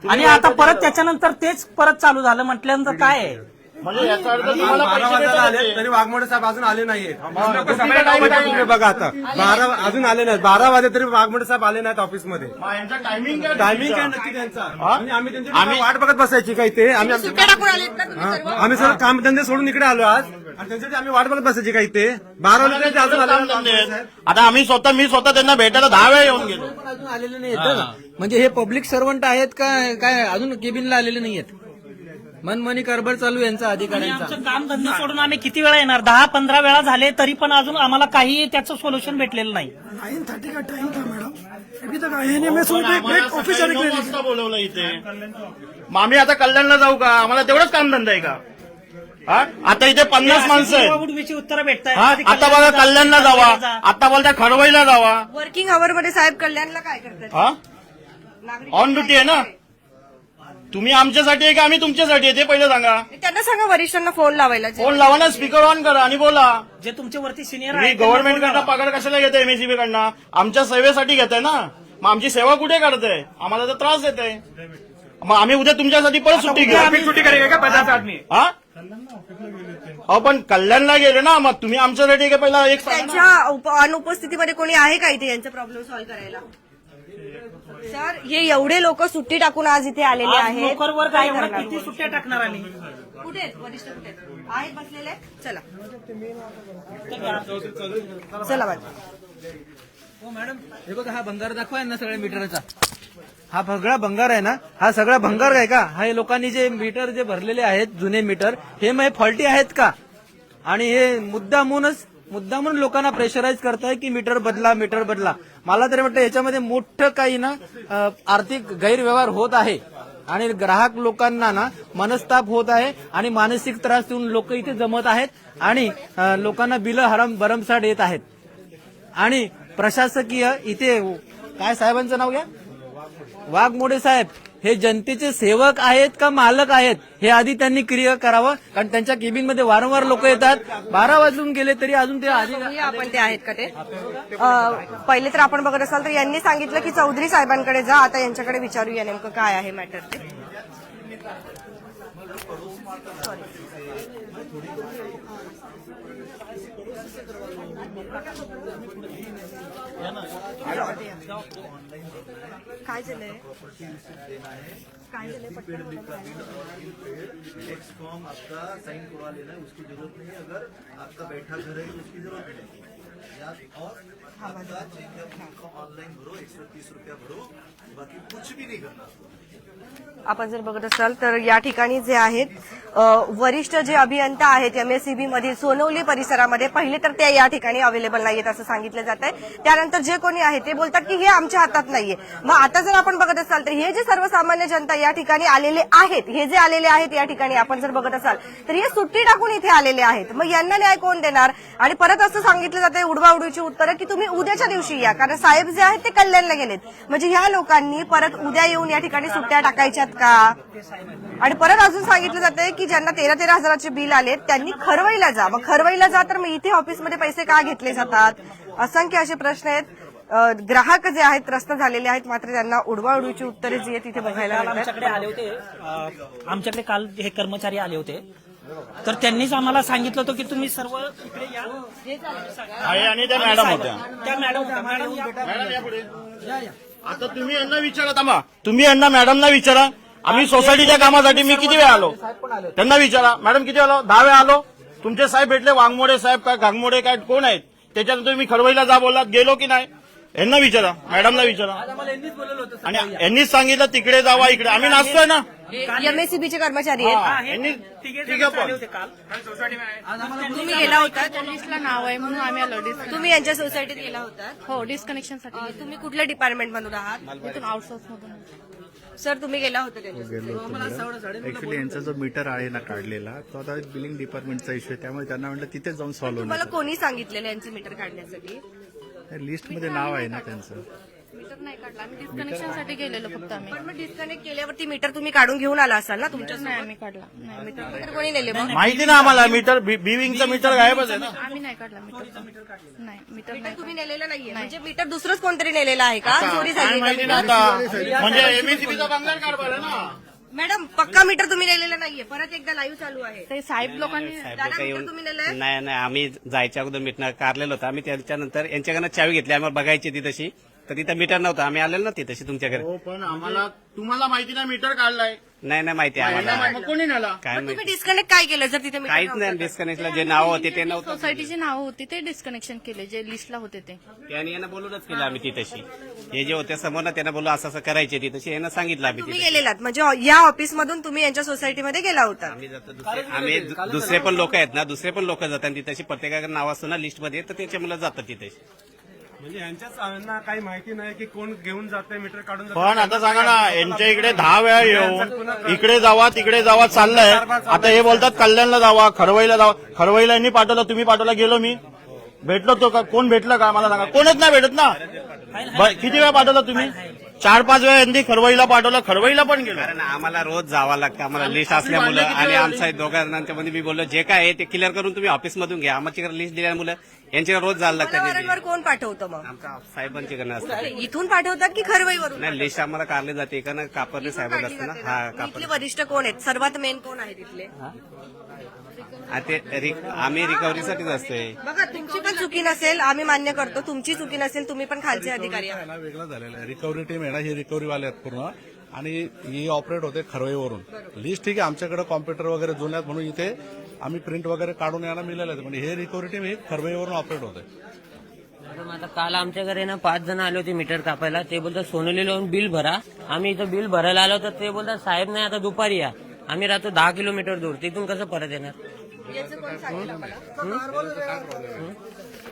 आणि आता परत त्याच्यानंतर तेच परत चालू झालं म्हटल्यानंतर काय आहे? म्हणजे याचा अर्थ तुम्हाला पैसे देतात आले ते. तरी वाघमोडे साहेब अजून आले नाहीये. समय time तुम्ही बघा आता 12 अजून आले नाहीत. 12 वाजे तरी वाघमोडे साहेब आले नाहीत ऑफिसमध्ये. मग यांचा टायमिंग काय टायमिंग काय नक्की त्यांचा? आणि आम्ही त्यांची वाट बघत बसायची काय ते आम्ही सुट्ट्या टाकून आलेत ना तुम्ही सर्व? आम्ही सर कामधंदे सोडून इकडे आलो आज आणि त्यांच्यासाठी आम्ही वाट बघत बसायची काय ते 12 वाजता ते अजून आले नाहीत. आता मी स्वतः त्यांना भेटायला 10 वेळा येऊन गेलो. पण अजून आलेले नाहीत. म्हणजे हे पब्लिक सर्वंट आहेत का काय अजून केबिनला आलेले नाहीयेत? मनमानी कारभार चालू आहे यांचा आणि अधिकाऱ्यांचा. आमचं काम धंदे सोडून आम्ही किती वेळा येणार? 10-15 वेळा झाले तरी पण अजून आम्हाला काही त्याचं सोल्युशन भेटलेलं नाही. 9:30 का टाइम था मैडम, अभी तक आए नहीं. मैं सोच रहा एक ऑफिसर सकाळी 9 वाजता बोलवलं इथे. मग आम्ही आता कल्याणला जाऊ का? आम्हाला तेवढंच काम धंदा आहे का? हा? आता इथे 50 माणसं आहेत. उडवीची उत्तरं भेटतात. हा? आता बघा कल्याणला जावा, आता बोलता खरवईला जावा. वर्किंग आवर मध्ये साहेब कल्याणला काय करतात? हा? नागरिक ऑन ड्युटी आहे ना. तुम्ही आमच्यासाठी आहे का आम्ही तुमच्यासाठी आहे ते पहिलं सांगा. त्यांना सांगा वरिष्ठांना फोन लावायला. फोन लावा ना, स्पीकर ऑन करा आणि बोला. जे तुमच्या वरती सिनियर तुम्ही गव्हर्नमेंट कडनं पगार कशाला घेताय? एमएससीबी कडनं आमच्या सेवेसाठी घेताय ना. मग आमची सेवा कुठे करताय? आम्हाला तर त्रास देताय. मग आम्ही उद्या तुमच्यासाठी परत सुट्टी घेऊ. छुट्टी करेगा क्या 50 आदमी? हा? अहो पण कल्याणला गेले ना, मग तुम्ही आमच्यासाठी का पहिला एक सांगा ना. त्यांच्या अनुपस्थितीमध्ये कोणी आहे का इथे यांचा प्रॉब्लेम सॉल्व्ह करायला? सर, हे एवढे लोक सुट्टी टाकून आज इथे आलेले आहेत. नोकर वर्ग काय एवढा करणार? किती सुट्ट्या टाकणार आणि कुठे आहेत वरिष्ठ? कुठे आहेत बसलेले? चला चला बाजू. हो मॅडम, हे बघा हा भंगार दाखवा यांना सगळ्या मीटरचा. हा सगळा भंगार आहे ना, हा सगळा भंगार आहे का? हा हे लोकांनी जे मीटर जे भरलेले आहेत जुने मीटर हे मग फॉल्टी आहेत का? आणि हे मुद्दामून लोकांना प्रेशराईज करताय की मीटर बदला. मला तरी वाटतं याच्यामध्ये मोठं काही ना आर्थिक गैरव्यवहार होत आहे आणि ग्राहक लोकांना ना मनस्ताप होत आहे आणि मानसिक त्रास देऊन लोक इथे जमत आहेत आणि लोकांना बिलं भरमसाठ येत आहेत. आणि प्रशासकीय इथे काय साहेबांचं नाव घ्या, वाघमोडे साहेब हे जनतेचे सेवक आहेत का मालक आहेत हे आधी त्यांनी क्लिअर करावं. कारण त्यांच्या केबिनमध्ये वारंवार लोक येतात. 12 वाजून गेले तरी अजून ते आधी बघूया आपण ते आहेत का ते. पहिले तर आपण बघत असाल तर यांनी सांगितलं की चौधरी साहेबांकडे जा. आता यांच्याकडे विचारूया नेमकं काय आहे मॅटर ते. काय झालंय? फॉर्म आपका साइन करवा लेना है, उसकी जरूरत नहीं है. अगर आपका बैठा घर है तो उसकी जरूरत नहीं है. और आपका चेक ऑनलाइन भरो, 130 रुपया भरो, बाकी कुछ भी नहीं करना. आपण जर बघत असाल तर या ठिकाणी जे आहेत वरिष्ठ जे अभियंता आहेत एमएससीबी मधील सोनवली परिसरामध्ये पहिले तर ते या ठिकाणी अवेलेबल नाहीयेत असं सांगितलं जात आहे. त्यानंतर जे कोणी आहे ते बोलतात की हे आमच्या हातात नाहीये. मग आता जर आपण बघत असाल तर हे जे सर्वसामान्य जनता या ठिकाणी आलेले आहेत, हे जे आलेले आहेत या ठिकाणी आपण जर बघत असाल तर हे सुट्टी टाकून इथे आलेले आहेत. मग यांना न्याय कोण देणार? आणि परत असं सांगितलं जातंय उडवाउडवीची उत्तरं की तुम्ही उद्याच्या दिवशी या, कारण साहेब जे आहेत ते कल्याणला गेलेत. म्हणजे ह्या लोकांनी परत उद्या येऊन या ठिकाणी सुट्ट्या टाकायच्यात का? आणि परत अजून सांगितलं जातंय की ज्यांना 13-13 हजाराचे बिल आले त्यांनी खरवईला जा. मग खरवईला जा तर मग इथे ऑफिसमध्ये पैसे का घेतले जातात? असंख्य असे प्रश्न आहेत. ग्राहक जे आहेत त्रस्त झालेले आहेत, मात्र त्यांना उडवाउडवीची उत्तरे जी आहेत तिथे बघायला काल मिळतात. आमच्याकडे आले होते. आमच्याकडे काल हे कर्मचारी आले होते, तर त्यांनीच आम्हाला सांगितलं होतं की तुम्ही सर्व इकडे या. आहे आणि त्या मॅडम होत्या. त्या मॅडम मॅडम या पुढे. आता तुम्ही यांना विचारा, थांबा, तुम्ही यांना मॅडमला विचारा. आम्ही सोसायटीच्या कामासाठी मी किती वेळा आलो त्यांना विचारा. मॅडम किती आलो? 10 वेळा आलो. तुमचे साहेब भेटले, वाघमोडे साहेब काय घागमोडे काय कोण आहेत? त्याच्यानंतर तुम्ही खरवईला जा बोललात, गेलो की नाही? यांना विचारा, मॅडमला विचारा. आणि यांनीच सांगितलं तिकडे जावा, इकडे आम्ही नाचतोय ना. एमएससीबीचे कर्मचारी आहेत. यांनी तिघे आले होते काल. तुम्ही गेला होता? लिस्टला नाव आहे म्हणून आम्ही आलो. तुम्ही यांच्या सोसायटीत गेला होता? हो, डिस्कनेक्शन साठी. तुम्ही कुठल्या डिपार्टमेंट मधून आहात? इथून आउटसोर्स मधून. सर तुम्ही गेला होता त्यांच्या ऍक्च्युली यांचा जो मीटर आहे ना काढलेला तो आता बिलिंग डिपार्टमेंटचा इश्यू आहे, त्यामुळे त्यांना म्हटलं तिथेच जाऊन सॉल्व्ह तुम्हाला होणार. कोणी सांगितलेलं यांचं मीटर काढण्यासाठी? लिस्टमध्ये नाव आहे ना त्यांचं. मीटर नाही काढला आम्ही डिस्कनेक्शन साठी गेलेलो फक्त आम्ही. पण मग डिस्कनेक्ट केल्यावरती मीटर तुम्ही काढून घेऊन आला असाल ना तुमच्या नाही आम्ही काढला नाही मीटर मीटर कोणी नेले मग? माहिती ना आम्हाला मीटर बिविंगचं मीटर गायबच आहे ना. आम्ही नाही काढला मीटर नाही मीटर मीटर नाही तुम्ही नेलेलं नाहीये म्हणजे मीटर दुसरंच कोणतरी नेलेलं आहे का? चोरी काय झाली माहिती का? नव्हता म्हणजे एमएससीबीचा बंगाल कारभार आहे ना. मॅडम पक्का मीटर तुम्ही नेलेलं नाहीये. परत एकदा लाईव्ह चालू आहे. ते साहेब लोकांनी दादा मीटर तुम्ही नेलंय? नाही नाही आम्ही जायच्या अगोदर मीटर काढलेलं होतं. आम्ही त्याच्यानंतर यांच्याकडनं चावी घेतली, आम्हाला बघायची ती तशी, तर तिथं मीटर नव्हतं. आम्ही आलेलो ना ती तशी तुमच्याकडे. हो पण आम्हाला तुम्हाला माहिती ना मीटर काढलाय. नाही नाही माहिती आहे आम्हाला. मग कोणी नेला? काय पण माहिती तुम्ही डिस्कनेक्ट काय केलं जर तिथे मीटर काहीच नव्हतं नाही. तर? डिस्कनेक्टला जे नाव होते ते नव्हतं. सोसायटीची नावं होती ते डिस्कनेक्शन केले जे लिस्टला होते ते. त्यांनी यांना बोलूनच केलं आम्ही ती तशी. हे जे होते समोर ना त्यांना बोलू असं असं करायचे ती तशी, यांना सांगितलं आम्ही तुम्ही ती. गेलेलात म्हणजे या ऑफिस मधून तुम्ही यांच्या सोसायटीमध्ये गेला होता. आम्ही दुसरे पण लोक आहेत ना, दुसरे पण लोक जातात ती तशी, प्रत्येकाकडे नाव असतं ना लिस्टमध्ये, तर त्याच्यामुळे जातात तिथे. म्हणजे यांच्याच काही माहिती नाही की कोण घेऊन जाते मीटर काढून जाते. पण आता सांगा ना, यांच्या इकडे 10 वेळा येऊन इकडे जावा तिकडे जावा चाललंय. आता हे बोलतात कल्याणला जावा, खरवईला जावा. खरवईला यांनी पाठवलं, तुम्ही पाठवला, गेलो मी. भेटलो तो का? कोण भेटलं का मला सांगा. कोणच नाही भेटत ना. किती वेळा पाठवला तुम्ही? 4-5 वेळा यांनी खरवईला पाठवलं, खरवईला पण गेलो. कारण आम्हाला रोज जावं लागतं, आम्हाला लिस्ट असल्यामुळं. आणि आमच्या दोघांच्या मध्ये मी बोललो जे काय आहे ते क्लिअर करून तुम्ही ऑफिसमधून घ्या. आमच्या लिस्ट दिल्यामुळे यांच्याकडे रोज जायला लागतं. वारंवार कोण पाठवतं मग? आमच्या साहेबांच्याकडनं असतं. इथून पाठवतात की खरवईवरून? नाही लिस्ट आम्हाला काढली जाते का ना, कापरने साहेबांना असतं ना. हा इथले कापर. वरिष्ठ कोण आहेत? सर्वात मेन कोण आहे तिथले? आम्ही रिकव्हरीसाठीच असतोय. बघा तुमची पण चुकी नसेल, आम्ही मान्य करतो. तुमची चुकी नसेल, तुम्ही पण खालचे अधिकारी आहात. ना वेगळं झालेलं आहे. रिकव्हरी टीम आहे ना, ही रिकव्हरी वाले आहेत पूर्ण, आणि ही ऑपरेट होते खरवईवरून. लिस्ट ठीक आहे, आमच्याकडे कॉम्प्युटर वगैरे जुन्यात म्हणून इथे आम्ही प्रिंट वगैरे काढून यायला मिळाले आहेत. म्हणजे हे रिकव्हरी टीम ही खरवईवरून ऑपरेट होते. आता काल आमच्या घरी ना 5 जण आले होते मीटर कापायला. ते बोलतात सोनली लावून बिल भरा. आम्ही इथं बिल भरायला आलो तर ते बोलतात साहेब नाही आता दुपारी या. आम्ही राहतो 10 किलोमीटर दूर, तिथून कसं परत येणार?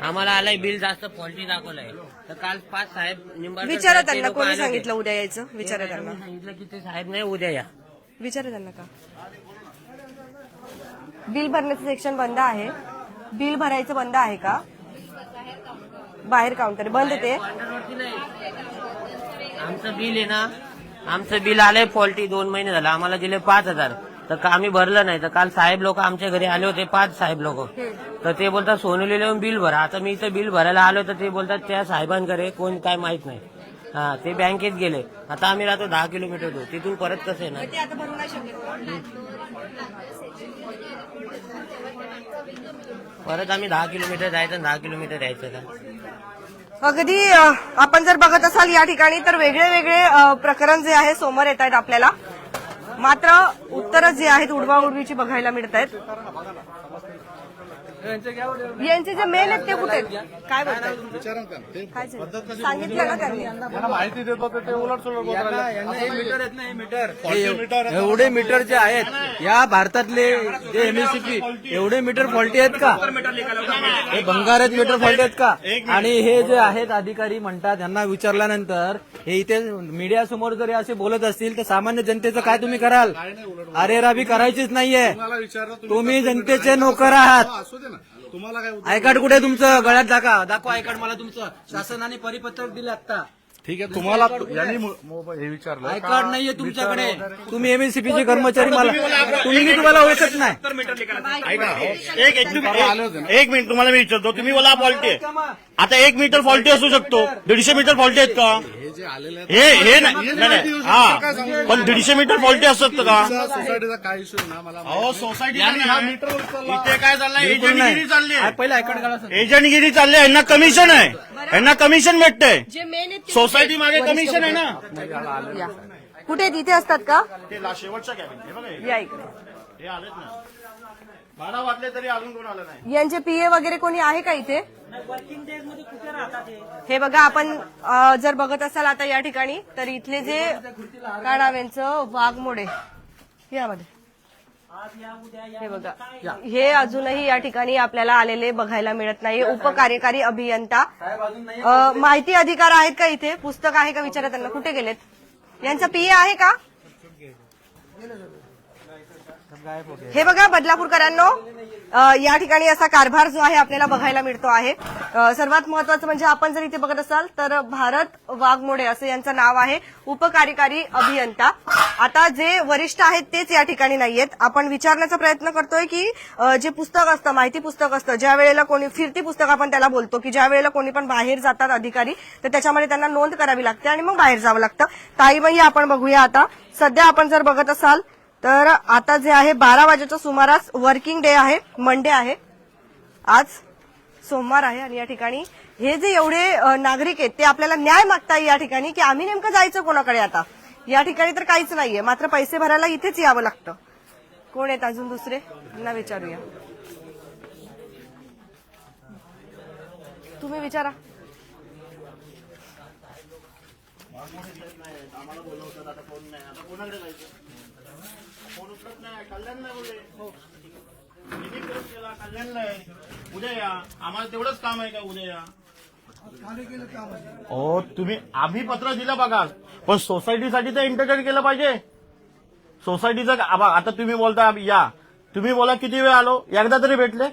आम्हाला आलाय बिल जास्त फॉल्टी दाखवलंय. तर काल 5 साहेब निंबाळकर विचारा साहेब, ते त्यांना लोकं कोणी आले होते. सांगितलं उद्या यायचं. विचारा त्यांना. सांगितलं की ते साहेब नाही उद्या या. विचारा त्यांना का बिल भरण्याचं सेक्शन बंद आहे? बिल भरायचं बंद आहे का? बाहेर काउंटर बंद ते. आमचं बिल आहे ना, आमचं बिल आलंय फॉल्टी 2 महिने झालं. आम्हाला दिले 5,000 तर आम्ही भरलं नाही. तर काल साहेब लोक आमच्या घरी आले होते, 5 साहेब लोक. तर ते बोलतात सोनली लावून बिल भरा. आता मी इथं बिल भरायला आलो तर ते बोलतात त्या साहेबांकडे कोण काय माहित नाही. हा ते बँकेत गेले. आता आम्ही राहतो 10 किलोमीटर दूर, तिथून परत कसं येणार? ते आता भरू नाही शकत. परत आम्ही 10 किलोमीटर जायचं आणि 10 किलोमीटर यायचं का? अगदी आपण जर बघत असाल या ठिकाणी तर वेगळे वेगळे प्रकरण जे आहे समोर येत आहेत आपल्याला. मात्र उत्तरं जी आहेत उडवाउडवीची बघायला मिळत आहेत. यांचे जे मेल आहेत ते कुठे आहेत? काय बोलतात? काय झालं? सांगितलं ना त्यांनी. माहिती देतो ते उलट सुलट मीटर आहेत ना, हे मीटर एवढे मीटर जे आहेत या भारतातले जे एमएससीपी एवढे मीटर फॉल्टी आहेत का? हे भंगारात मीटर फॉल्टी आहेत का? आणि हे जे आहेत अधिकारी म्हणतात, यांना विचारल्यानंतर हे इथे मीडिया समोर जरी असे बोलत असतील तर सामान्य जनतेचं काय तुम्ही कराल? अरेरावी करायचीच नाहीये. तुम्ही जनतेचे नोकर आहात. तुम्हाला काय आय कार्ड कुठे तुमचं? गळ्यात दाखवा आय कार्ड मला तुमचं. शासनाने परिपत्रक दिलं आता. ठीक आहे, तुम्हाला यांनी हे विचारलं आय कार्ड नाहीये तुमच्याकडे. तुम्ही एमएससीपीचे कर्मचारी, मला तुम्ही तुम्हाला ओळखत नाही. एक मिनिट तुम्हाला मी विचारतो. तुम्ही बोला फॉल्टी आहे. आता 1 मीटर फॉल्टी असू शकतो, 150 मीटर फॉल्टी आहेत का? हे नाही. हा पण 150 मीटर फॉल्टी असतात का? सोसायटीचा काय इश्यू आहे ना मला अहो सोसायटी इथे काय चाललंय? एजंटगिरी चालली आहे. पहिला आय कार्ड काढा. एजंटगिरी चालली आहे. यांना कमिशन आहे, यांना कमिशन भेटतंय. जे मेन आहेत ते सोसायटी मागे कमिशन आहे ना. या. कुठे तिथे असतात का? ते शेवटच्या कॅबिन हे बघा हे. या इकडे. हे आलेत ना. 12 वाजले तरी अजून कोण आलं नाही. यांचे पीए वगैरे कोणी आहे का इथे? वर्किंग डेज मध्ये कुठे राहतात हे? हे बघा आपण जर बघत असाल आता या ठिकाणी तर इथले जे काय नाव यांचं वाघमोडे यामध्ये हे बघा हे अजूनही या ठिकाणी आपल्याला आलेले बघायला मिळत नाही. उपकार्यकारी अभियंता माहिती अधिकार आहेत का इथे? पुस्तक आहे का विचारा त्यांना. कुठे गेलेत? यांचा पीए आहे का? हे बघा बदलापूरकरांनो, या ठिकाणी असा कारभार जो आहे आपल्याला बघायला मिळतो आहे. सर्वात महत्वाचं म्हणजे आपण जर इथे बघत असाल तर भारत वाघमोडे असं यांचं नाव आहे, उपकार्यकारी अभियंता. आता जे वरिष्ठ आहेत तेच या ठिकाणी नाहीयेत. आपण विचारण्याचा प्रयत्न करतोय की जे पुस्तक असतं, माहिती पुस्तक असतं, ज्या वेळेला कोणी फिरती पुस्तक आपण त्याला बोलतो, की ज्या वेळेला कोणी पण बाहेर जातात अधिकारी तर त्याच्यामध्ये त्यांना नोंद करावी लागते आणि मग बाहेर जावं लागतं. ताईबाई आपण बघूया. आता सध्या आपण जर बघत असाल तर आता जे आहे 12 वाजेच्या सुमारास वर्किंग डे आहे, मंडे आहे, आज सोमवार आहे आणि या ठिकाणी हे जे एवढे नागरिक आहेत ते आपल्याला न्याय मागताय या ठिकाणी की आम्ही नेमकं जायचं कोणाकडे. आता या ठिकाणी तर काहीच नाहीये, मात्र पैसे भरायला इथेच यावं लागतं. कोण आहेत अजून दुसरे त्यांना विचारूया. तुम्ही विचारा. उद्या या, आम्हाला तेवढंच काम आहे का? उद्या या. हो तुम्ही, आम्ही पत्र दिलं बघा, पण सोसायटीसाठी तर एंटरटेन केलं पाहिजे. सोसायटीचं आता तुम्ही बोलता या, तुम्ही बोला किती वेळ आलो, एकदा तरी भेटले,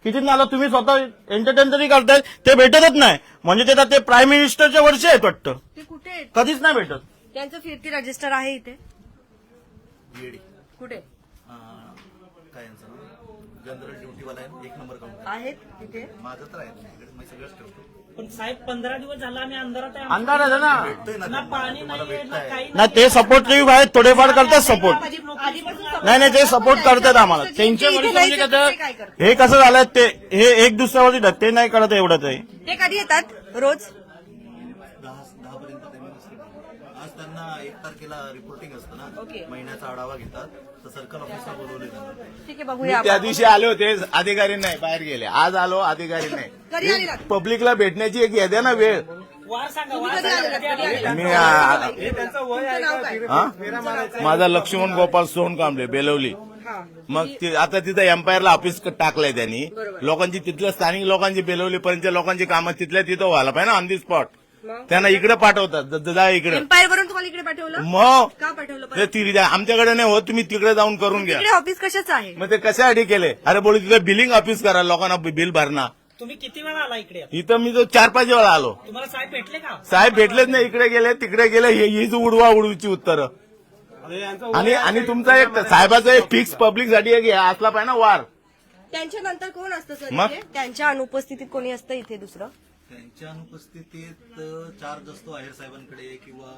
किती आलो तुम्ही स्वतः एंटरटेन तरी करताय, ते भेटतच नाही. म्हणजे ते प्राईम मिनिस्टरच्या वर्षी आहेत वाटतं, ते कुठे आहेत? कधीच नाही भेटत. त्यांचं फिरती रजिस्टर आहे इथे कुठे काय यांचं जनरल ड्युटीवाला आहे, 1 नंबर काउंटर आहेत तिथे. माझं तर आहे, मी सगळंच ठेवतो. पण साहेब 15 दिवस झाला आम्ही अंधारात आहे. अंधार आहे ना. भेटतोय ना ना ते. पाणी मला नाही भेटताय. काही नाही ते सपोर्टिव्ह आहेत, थोडेफार करतात सपोर्ट. नाही नाही ते सपोर्ट करतात आम्हाला. त्यांचे वरिष्ठ म्हणजे कसं, हे कसं झालं ते हे एक दुसऱ्यावरती धक्के नाही करत एवढंच आहे. ते कधी येतात? रोज 10 पर्यंत टायमिंग असतं. आज त्यांना 1 तारखेला रिपोर्टिंग असतं ना, महिन्याचा आढावा घेतात, तर सर्कल ऑफिसला बोलवले त्यांना. ठीक आहे बघूया त्या आपण. दिवशी आले होते, अधिकारी नाही, बाहेर गेले. आज आलो, अधिकारी कधी नाही. आलेलात? पब्लिकला भेटण्याची एक द्या ना वेळ. वार सांगा, तुम्ही वार कधी सांगा. आलेलात? कधी आलेलात? मी तुमचं नाव काय? हा? माझा लक्ष्मण गोपाल सोनकांबळे, बेलवली. हा. मग आता तिथं एम्पायरला ऑफिस टाकलंय त्यांनी. लोकांची तिथल्या स्थानिक लोकांची, बेलवलीपर्यंत लोकांची कामं तिथल्या तिथं व्हायला पाहिजे ना, ऑन दी स्पॉट. त्यांना इकडे पाठवतात, जा इकडे. एम्पायर वरून तुम्हाला इकडे पाठवलं? मग का पाठवलं ते तिकडे आमच्याकडे नाही होत, तुम्ही तिकडे जाऊन करून घ्या. तिकडे ऑफिस कशाचं आहे? मग ते कशासाठी केले? अरे बोलू तिथं बिलिंग ऑफिस करा, लोकांना बिल भरणा. तुम्ही किती वेळा आला इकडे? इथं मी तो 4-5 वेळा आलो. तुम्हाला साहेब भेटले का? साहेब भेटलेच नाही, इकडे गेले तिकडे गेले, हीच उडवा उडवीची उत्तरं. आणि तुमचा एक साहेबाचा एक फिक्स पब्लिकसाठी एक असला पाहिजे ना वार. त्यांच्या नंतर कोण असतं सर मग? इथे? त्यांच्या अनुपस्थितीत कोणी असतं इथे दुसरं? त्यांच्या अनुपस्थितीत चार्ज असतो आहेर साहेबांकडे किंवा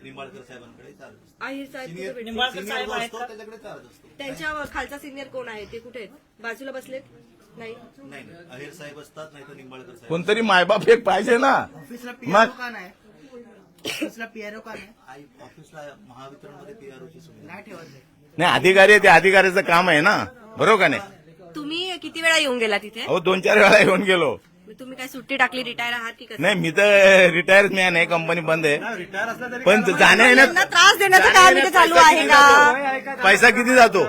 निंबाळकर साहेबांकडे चार्ज असतो. आहेर साहेब कुठे भेटले? निंबाळकर Senior साहेब जो आहेत असतो का? त्याच्याकडे चार्ज असतो. त्यांच्या खालचा सिनियर कोण आहे? ते कुठे आहेत? बाजूला बसलेत? नाही. नाही आहेर साहेब असतात, नाही तर निंबाळकर साहेब. कोणतरी मायबाप एक पाहिजे ना. मग ऑफिसला महावितरणमध्ये पीआरओची सुविधा नाही, अधिकारी आहे, ते अधिकाऱ्याचं काम आहे ना, बरोबर का नाही? तुम्ही किती वेळा येऊन गेला तिथे? अहो 2-4 वेळा येऊन गेलो. तुम्ही काय सुट्टी टाकली, रिटायर आहात की कसं? नाही, मी तर रिटायर मॅन आहे, कंपनी बंद आहे. पण जाण्या त्यांना येण्यात त्रास देण्याचं काम इथे चालू आहे का? पैसा किती जातो?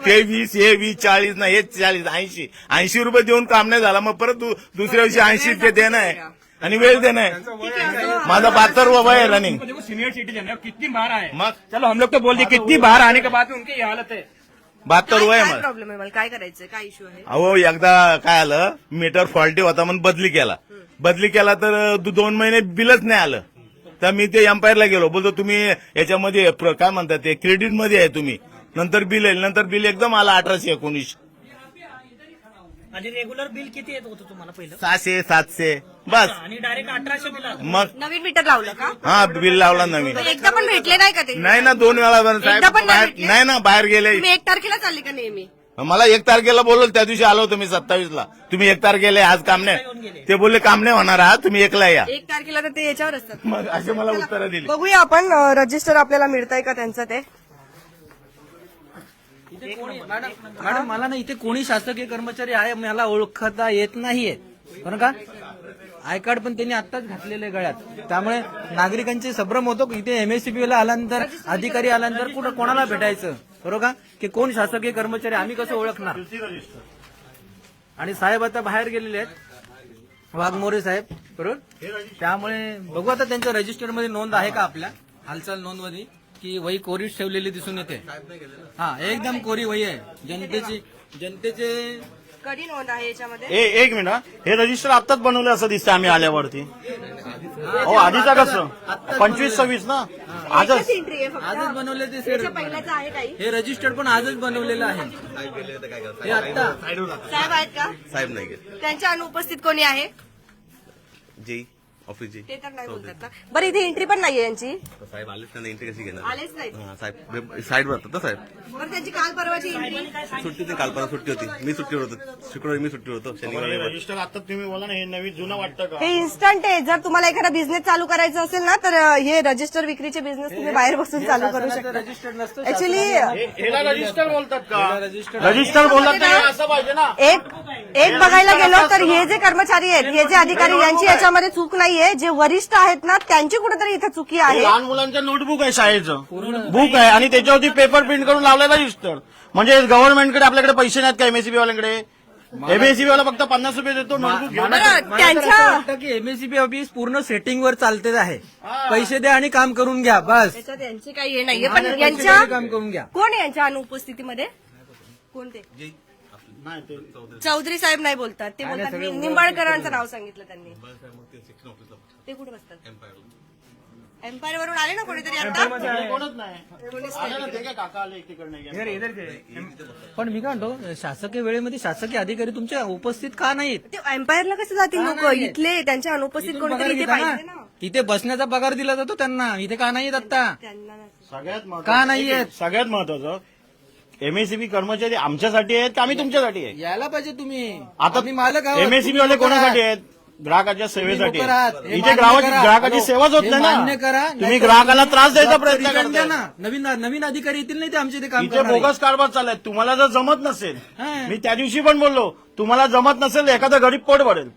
ते 20, हे 20, 40 नाही, हे 40, 80 रुपये देऊन काम नाही झाला, मग परत दुसऱ्या दिवशी 80 ते देणं आहे आणि वेळ देणं आहे. माझा 72 वय आहे रनिंग. सीनियर सिटीजन है, कितनी बार आए. मग चलो हम लोग तो बोल दिए, कितनी बार आने के बाद में उनकी ये हालत है. 72 वय आहे काय मला. प्रॉब्लेम आहे? मला काय करायचंय? काय इश्यू आहे? अहो एकदा काय आलं, मीटर फॉल्टी होता म्हणून बदली केला तर 2 महिने बिलच नाही आलं. तर मी ते एम्पायरला गेलो, बोलतो तुम्ही याच्यामध्ये काय म्हणतात ते क्रेडिट मध्ये आहे तुम्ही, नंतर बिल येईल. नंतर बिल एकदम आला 1819. आणि रेग्युलर बिल किती येत होतं तुम्हाला पहिलं? 600-700 बस. आणि डायरेक्ट 1800 बिल आलं. मग नवीन मीटर लावलं का? हा बिल लावला नवीन. एकदा पण भेटले नाही का ते? नाही ना, 2 वेळा एकदा पण साहेब नाही बाहेर भेटले? नाही ना, बाहेर गेले. तुम्ही 1 तारखेला चालले का नेहमी? मला 1 तारखेला बोलवलं, त्या दिवशी आलो तुम्ही 27ला. तुम्ही 1 तारखेला आज काम नाही, ते बोलले काम नाही होणार आहात, तुम्ही 1ला या. 1 तारखेला तर ते याच्यावर असतात. मग असे मला उत्तरं दिली. बघूया आपण रजिस्टर आपल्याला मिळतंय का त्यांचं ते. मॅडम मला ना इथे कोणी शासकीय कर्मचारी आहे मला ओळखता येत नाहीये, बरं का? आय कार्ड पण त्यांनी आत्ताच घातलेलं आहे गळ्यात, त्यामुळे नागरिकांचे संभ्रम होतो की इथे एमएससीबी ला आल्यानंतर, अधिकारी आल्यानंतर कुठं कोणाला भेटायचं, बरोबर का? की कोण शासकीय कर्मचारी आम्ही कसं ओळखणार? आणि साहेब आता बाहेर गेलेले आहेत, वाघमोरे साहेब, बरोबर. त्यामुळे बघू आता त्यांच्या रजिस्टर मध्ये नोंद आहे का आपल्या. हालचाल नोंदवली की वही कोरीच ठेवलेली दिसून येते. हा, एकदम कोरी वही आहे. जनतेचे कधी नोंद आहे याच्यामध्ये? एक मिनिट हा. हे रजिस्टर आत्ताच बनवलं असं दिसतं आम्ही आल्यावरती. हो, आधीचा कसं 25-26 ना, आजच एंट्री आहे फक्त. आजच बनवले ते सर. याच्या पहिल्याचं आहे काही? हे रजिस्टर पण आजच बनवलेलं आहे. हे आता साहेब आहेत का? साहेब नाही त्यांच्या अनुपस्थित कोणी आहे? जी ऑफिस जी ते तर नाही बोलतात ना. बरं, इथे एंट्री पण नाहीये यांची. साहेब आलेच नाही, एंट्री कशी घेणार? आलेच नाही. साहेब साईडवर होतात ना साहेब. बरं, त्यांची काल परवाची एंट्री. सुट्टी नाही, काल परवा सुट्टी होती, मी सुट्टीवर होतो, शुक्रवारी मी सुट्टीवर होतो, शनिवारी रजिस्टर आता तुम्ही बोला ना, हे नवीन जुनं वाटतं का? हे इन्स्टंट आहे. जर तुम्हाला एखादा बिझनेस चालू करायचा असेल ना, तर हे रजिस्टर विक्रीचे बिझनेस तुम्ही बाहेर बसून चालू करू शकता. रजिस्टर नसतं. ऍक्च्युली ह्याला रजिस्टर बोलतात का? रजिस्टर बोलतात नाही, असं पाहिजे ना. एक बघायला गेलो तर हे जे कर्मचारी आहेत, हे जे अधिकारी, यांची याच्यामध्ये चूक नाहीये. जे वरिष्ठ आहेत ना, त्यांची कुठेतरी इथे चुकी आहे. लहान मुलांचं नोटबुक आहे, शाळेचं बुक आहे, आणि त्याच्यावरती पेपर प्रिंट करून लावलेला रजिस्टर. म्हणजे गव्हर्नमेंटकडे आपल्याकडे पैसे नाहीत का? एमएससीबी वाल्यांकडे. एमएससीबी वाला फक्त 50 रुपये देतो नोटबुक घेऊन. त्यांच्या की एमएससीबी ऑफिस पूर्ण सेटिंगवर चालते आहे. पैसे द्या आणि काम करून घ्या, बस. त्याच्यात यांची काही हे नाहीये. पण यांच्या काम करून घ्या. कोण आहे यांच्या अनुपस्थितीमध्ये? कोणते? चौधरी साहेब नाही बोलतात. ते बोलतात मी निंबाळकरांचं नाव सांगितलं त्यांनी. ते कुठे बसतात? एम्पायर वरून आले ना कोणीतरी आता. कोणच नाही आलं ना, ते काय काका आले तिकडनं. पण मी काय म्हणतो, शासकीय वेळेमध्ये शासकीय अधिकारी तुमच्या उपस्थित का नाहीत? ते एम्पायरला कसे जातील लोक? इथले त्यांच्या अनुपस्थित कोणीतरी इथे पाहिजे ना. इथे बसण्याचा पगार दिला जातो त्यांना, इथे का नाहीत आता? त्यांना नसेल. सगळ्यात का नाहीयेत? सगळ्यात महत्वाचं, एमएससीबी कर्मचारी आमच्यासाठी आहेत का आम्ही तुमच्यासाठी आहे? यायला पाहिजे तुम्ही. आता आम्ही मालक आहोत. एमएससीबी वाले कोणासाठी आहेत? ग्राहकाच्या सेवेसाठी नोकर आहात. आहेत. हे इथे मान्य करा. ग्राहकाची सेवाच होत हे नाही मान्य ना. करा. तुम्ही नाहीतर ग्राहकाला त्रास द्यायचा प्रयत्न रिटर्न द्या करता. ना. नवीन अधिकारी येतील नाही ते आमच्या इथे काम इथे करणारे. बोगस कारभार चाललाय. तुम्हाला जर जमत नसेल, हा. मी त्या दिवशी पण बोललो, तुम्हाला जमत नसेल, एखादा गरीब पोट भरेल.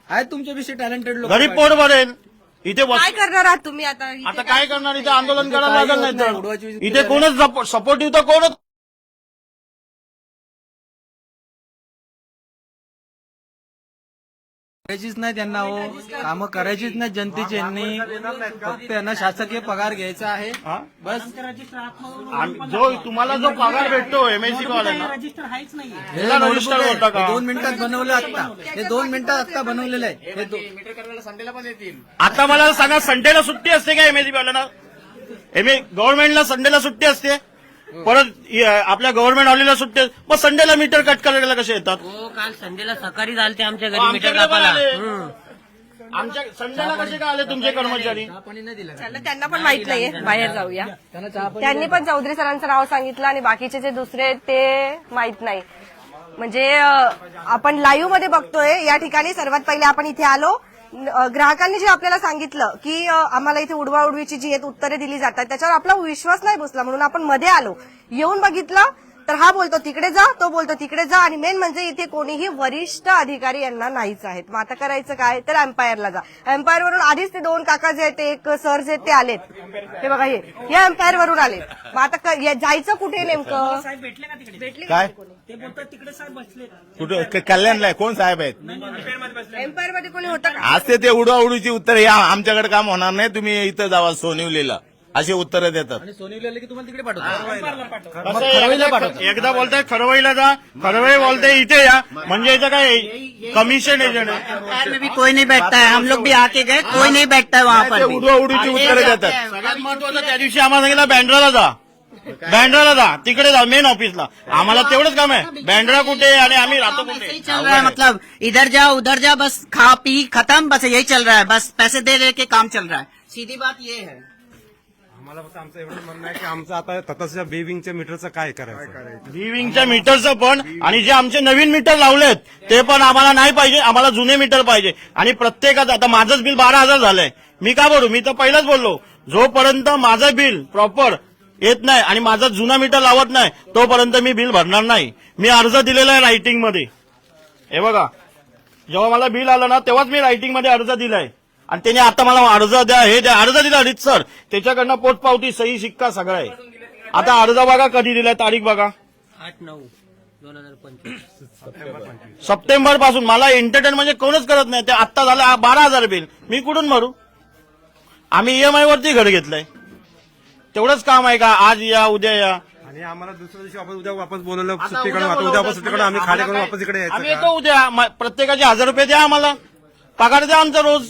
आहेत तुमच्यापेक्षा टॅलेंटेड लोक. गरीब पोट भरेल. इथे काय करणार आहात तुम्ही आता? इथे आता काय करणार? इथे आंदोलन करायला काही लागेल होत नाही. नाही उडवायची तर. युक्ती इथे कोणच सपोर्टिव्ह तर कोणच करायचीच नाही त्यांना. हो, कामं करायचीच नाही जनतेची. यांनी फक्त यांना शासकीय पगार घ्यायचा आहे, बस. जो तुम्हाला जो पगार भेटतो एमएससी वाल्यांना, रजिस्टर आहेच नाही. हे रजिस्टर notebook होता का? आहे. 2 मिनिटात बनवलं आता. हे 2 मिनिटात आता बनवलेलं आहे. हे आता मला सांगा, संडेला सुट्टी असते का एमएससी वाल्यांना? गव्हर्नमेंटला संडेला सुट्टी असते, परत आपल्या गव्हर्नमेंट हॉलिडेला सुट्टी असते, मग संडेला मीटर कट करायला कसे येतात? हो, काल संडेला सकाळी झालते आमच्या घरी मीटर आमच्याकडे पण कापायला. आले. आमच्या संडेला कसे का आले तुमचे कर्मचारी? चला, त्यांना पण माहित नाहीये. बाहेर जाऊया. त्यांनी पण चौधरी सरांचं नाव सांगितलं आणि बाकीचे जे दुसरे ते माहित नाही. म्हणजे आपण लाईव्ह मध्ये बघतोय या ठिकाणी. सर्वात पहिले आपण इथे आलो, ग्राहकांनी जे आपल्याला सांगितलं की आम्हाला इथे उडवाउडवीची जी आहेत उत्तरे दिली जातात, त्याच्यावर आपला विश्वास नाही बसला म्हणून आपण मध्ये आलो. येऊन बघितलं तर हा बोलतो तिकडे जा, तो बोलतो तिकडे जा, आणि मेन म्हणजे इथे कोणीही वरिष्ठ अधिकारी यांना नाहीच आहेत. मग आता करायचं काय? तर एम्पायरला जा. एम्पायर वरून आधीच ते 2 काका जे आहेत, एक सर जे आहेत ते आलेत. हे बघा, हे या एम्पायर वरून आलेत. मग आता जायचं कुठे नेमकं? साहेब भेटले का तिकडे? भेटले काय ते बोलतात तिकडे साहेब बसले. कुठं कल्याणला आहे? कोण साहेब आहेत? एम्पायर मध्ये कोणी होतं का? आज ते उडवाउडीची उत्तर या आमच्याकडे काम होणार नाही, तुम्ही इथं जावा सोनिवलीला, अशी उत्तरं देतात. आणि सोनीवलीला की तुम्हाला तिकडे पाठवतो. कसं आहे, एकदा बोलताय खरवईला जा, खरवई बोलताय इथे या, म्हणजे इथं काय कमिशन एजंट आहे. एम्पायर में भी कोई नहीं बैठता है. हम लोग भी आके गए, कोई नहीं बैठता है वहाँ पर भी. उडवाउडीची उत्तरं देतात. सगळ्यात महत्वाचं, त्या दिवशी आम्हाला सांगितलं बँड्राला जा, बँड्राला जा, तिकडे जा मेन ऑफिसला. आम्हाला तेवढंच काम आहे. बँड्रा कुठे आणि आम्ही राहतो कुठे? सही चल रहा है, मतलब इधर जाओ उधर जाओ, बस खा पी खत्म, बस यही चल रहा है. बस पैसे दे दे के काम चल रहा है. सीधी बात ये है. आम्हाला फक्त आमचं एवढं म्हणणं आहे की आमचं आता तसंच्या बेविंगच्या मीटरचं काय करायचं? विविंगच्या मीटरचं पण, आणि जे आमचे नवीन मीटर लावलेत ते पण आम्हाला नाही पाहिजे. आम्हाला जुने मीटर पाहिजे. आणि प्रत्येकाचं, आता माझंच बिल 12,000 झालंय. मी का भरू? मी तर पहिलाच बोललो, जोपर्यंत माझं बिल प्रॉपर येत नाही आणि माझा जुना मीटर लावत नाही तोपर्यंत मी बिल भरणार नाही. मी अर्ज दिलेला आहे रायटिंग मध्ये. हे बघा, जेव्हा मला बिल आलं ना तेव्हाच मी रायटिंग मध्ये अर्ज दिलाय. आणि त्याने आता मला अर्ज द्या, हे द्या, अर्ज दिला सर, त्याच्याकडनं पोचपावती सही शिक्का सगळं आहे. आता अर्ज बघा कधी दिलाय, तारीख बघा, 8/9/2025. सप्टेंबर पासून. मला एंटरटेन म्हणजे कोणच करत नाही. ते आत्ता झालं 12,000 बिल, मी कुठून भरू? आम्ही EMI वरती घर घेतलंय. तेवढंच काम आहे का आज या उद्या या? आणि आम्हाला दुसऱ्या दिवशी आपण उद्या वापस बोलवलं सुट्टीकडे, आता उद्या वापस सुट्टीकडे आम्ही खाली करून वापस इकडे आम्ही यायचं येतो उद्या. प्रत्येकाचे 1000 रुपये द्या आम्हाला, पगार द्या आमचा रोज.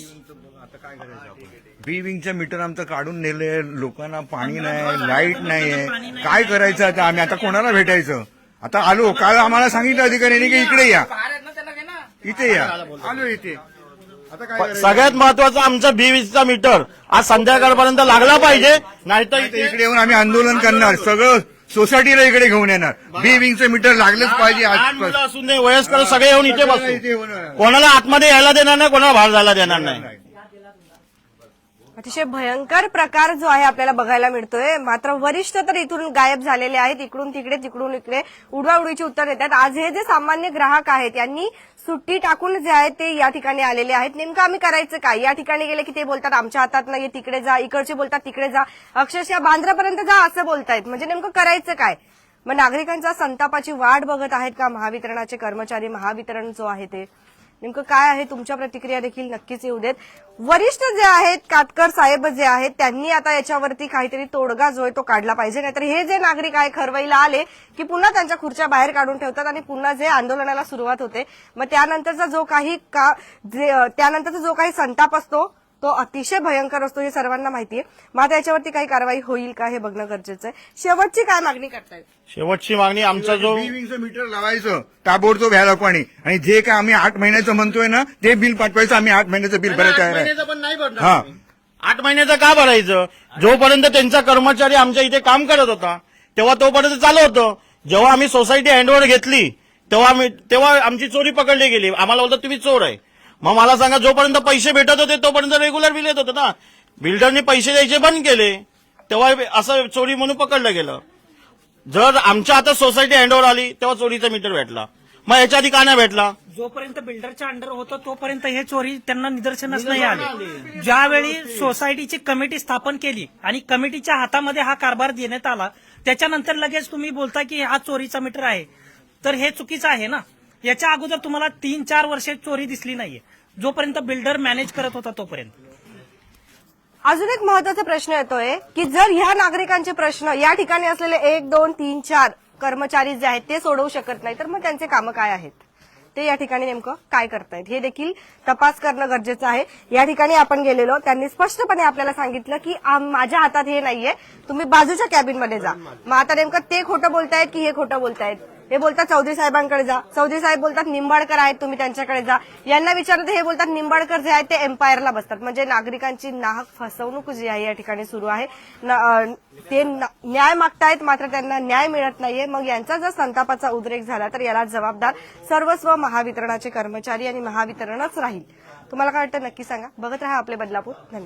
बी विंगचं मीटर आमचं काढून नेले, लोकांना पाणी नाही, लाईट नाहीये, काय करायचं आता आम्ही? आता कोणाला भेटायचं? आता आलो, काल आम्हाला सांगितलं अधिकाऱ्यांनी की इकडे या, इथे या, आलो इथे. आता काय करायचं? सगळ्यात महत्वाचं आमचं बी20चा मीटर आज संध्याकाळपर्यंत लागला पाहिजे, नाहीतर इथे इकडे येऊन आम्ही आंदोलन करणार, सगळं सोसायटीला इकडे घेऊन येणार. बी विंगचं मीटर लागलंच पाहिजे लहान आज. मुलं असून दे, वयस्कर सगळे येऊन इथे इथे बसतो. होणार. कोणाला आतमध्ये यायला देणार नाही, कोणाला बाहेर जायला देणार नाही. अतिशय भयंकर प्रकार जो आहे आपल्याला बघायला मिळतोय. मात्र वरिष्ठ तर इथून गायब झालेले आहेत, इकडून तिकडे तिकडून इकडे उडवाउडवीची उत्तर देतात. आज हे जे सामान्य ग्राहक आहेत यांनी सुट्टी टाकून जे आहे ते या ठिकाणी आलेले आहेत. नेमकं आम्ही करायचं काय? या ठिकाणी गेले की ते बोलतात आमच्या हातात नाहीये, तिकडे जा, इकडचे बोलतात तिकडे जा, अक्षरशः बांद्रापर्यंत जा असं बोलतायत. म्हणजे नेमकं करायचं काय? मग नागरिकांच्या संतापाची वाट बघत आहेत का महावितरणाचे कर्मचारी? महावितरण जो आहे ते नेमकं काय आहे? तुमच्या प्रतिक्रिया देखील नक्कीच येऊ देत. वरिष्ठ जे आहेत, काटकर साहेब जे आहेत, त्यांनी आता याच्यावरती काहीतरी तोडगा जो आहे तो काढला पाहिजे. नाहीतर हे जे नागरिक आहे खरवईला आले की पुन्हा त्यांच्या खुर्च्या बाहेर काढून ठेवतात आणि पुन्हा जे आंदोलनाला सुरुवात होते. मग त्यानंतरचा जो काही संताप असतो तो अतिशय भयंकर असतो, हे सर्वांना माहितीये. मात्र याच्यावरती काही कारवाई होईल का हे बघणं गरजेचं आहे. शेवटची काय मागणी करतायत? शेवटची मागणी आमचा जो बी विंगचं मीटर लावायचं ताबडतोब ह्याला पाणी, आणि जे काय आम्ही 8 महिन्याचं म्हणतोय ना ते बिल पाठवायचं. आम्ही 8 महिन्याचं बिल भरायचं आहे. पण नाही हा. भरणार. 8 महिन्याचं का भरायचं? जोपर्यंत त्यांचा कर्मचारी आमच्या इथे काम करत होता तेव्हा तोपर्यंत चालू होतं. जेव्हा आम्ही सोसायटी हँडओव्हर घेतली तेव्हा आमची चोरी पकडली गेली. आम्हाला बोलतात तुम्ही चोर आहे. मग मला सांगा, जोपर्यंत पैसे भेटत होते तोपर्यंत रेग्युलर बिल येत होतं ना. बिल्डरने पैसे द्यायचे बंद केले तेव्हा असं चोरी म्हणून पकडलं गेलं. जर आमच्या आता सोसायटी हँडओव्हर आली तेव्हा चोरीचा मीटर भेटला. मग याच्या आधी का नाही भेटला? जोपर्यंत बिल्डरच्या अंडर होतं तोपर्यंत हे चोरी त्यांना निदर्शनास नाही आले. ज्यावेळी सोसायटीची कमिटी स्थापन केली आणि कमिटीच्या हातामध्ये हा कारभार देण्यात आला, त्याच्यानंतर लगेच तुम्ही बोलता की हा चोरीचा मीटर आहे, तर हे चुकीचं आहे ना. याच्या अगोदर तुम्हाला 3-4 वर्षे चोरी दिसली नाहीये, जोपर्यंत बिल्डर मॅनेज करत होता तोपर्यंत. अजून एक महत्वाचा प्रश्न येतोय की जर ह्या नागरिकांचे प्रश्न या ठिकाणी असलेले 1, 2, 3, 4 कर्मचारी जे आहेत ते सोडवू शकत नाही, तर मग त्यांचे कामं काय आहेत? ते या ठिकाणी नेमकं काय करतायत हे देखील तपास करणं गरजेचं आहे. या ठिकाणी आपण गेलेलो, त्यांनी स्पष्टपणे आपल्याला सांगितलं की माझ्या हातात हे नाहीये, तुम्ही बाजूच्या कॅबिनमध्ये जा. मग आता नेमकं ते खोटं बोलतायत की हे खोटं बोलतायत? हे बोलतात चौधरी साहेबांकडे जा, चौधरी साहेब बोलतात निंबाळकर आहेत तुम्ही त्यांच्याकडे जा. यांना विचारलं हे बोलतात निंबाळकर जे आहेत ते एम्पायरला बसतात. म्हणजे नागरिकांची नाहक फसवणूक जी आहे या ठिकाणी सुरू आहे. ते न्याय मागतायत मात्र त्यांना न्याय मिळत नाहीये. मग यांचा जर संतापाचा उद्रेक झाला तर याला जबाबदार सर्वस्व महावितरणाचे कर्मचारी आणि महावितरणच राहील. तुम्हाला काय वाटतं नक्की सांगा. बघत राहा आपले बदलापूर. धन्यवाद.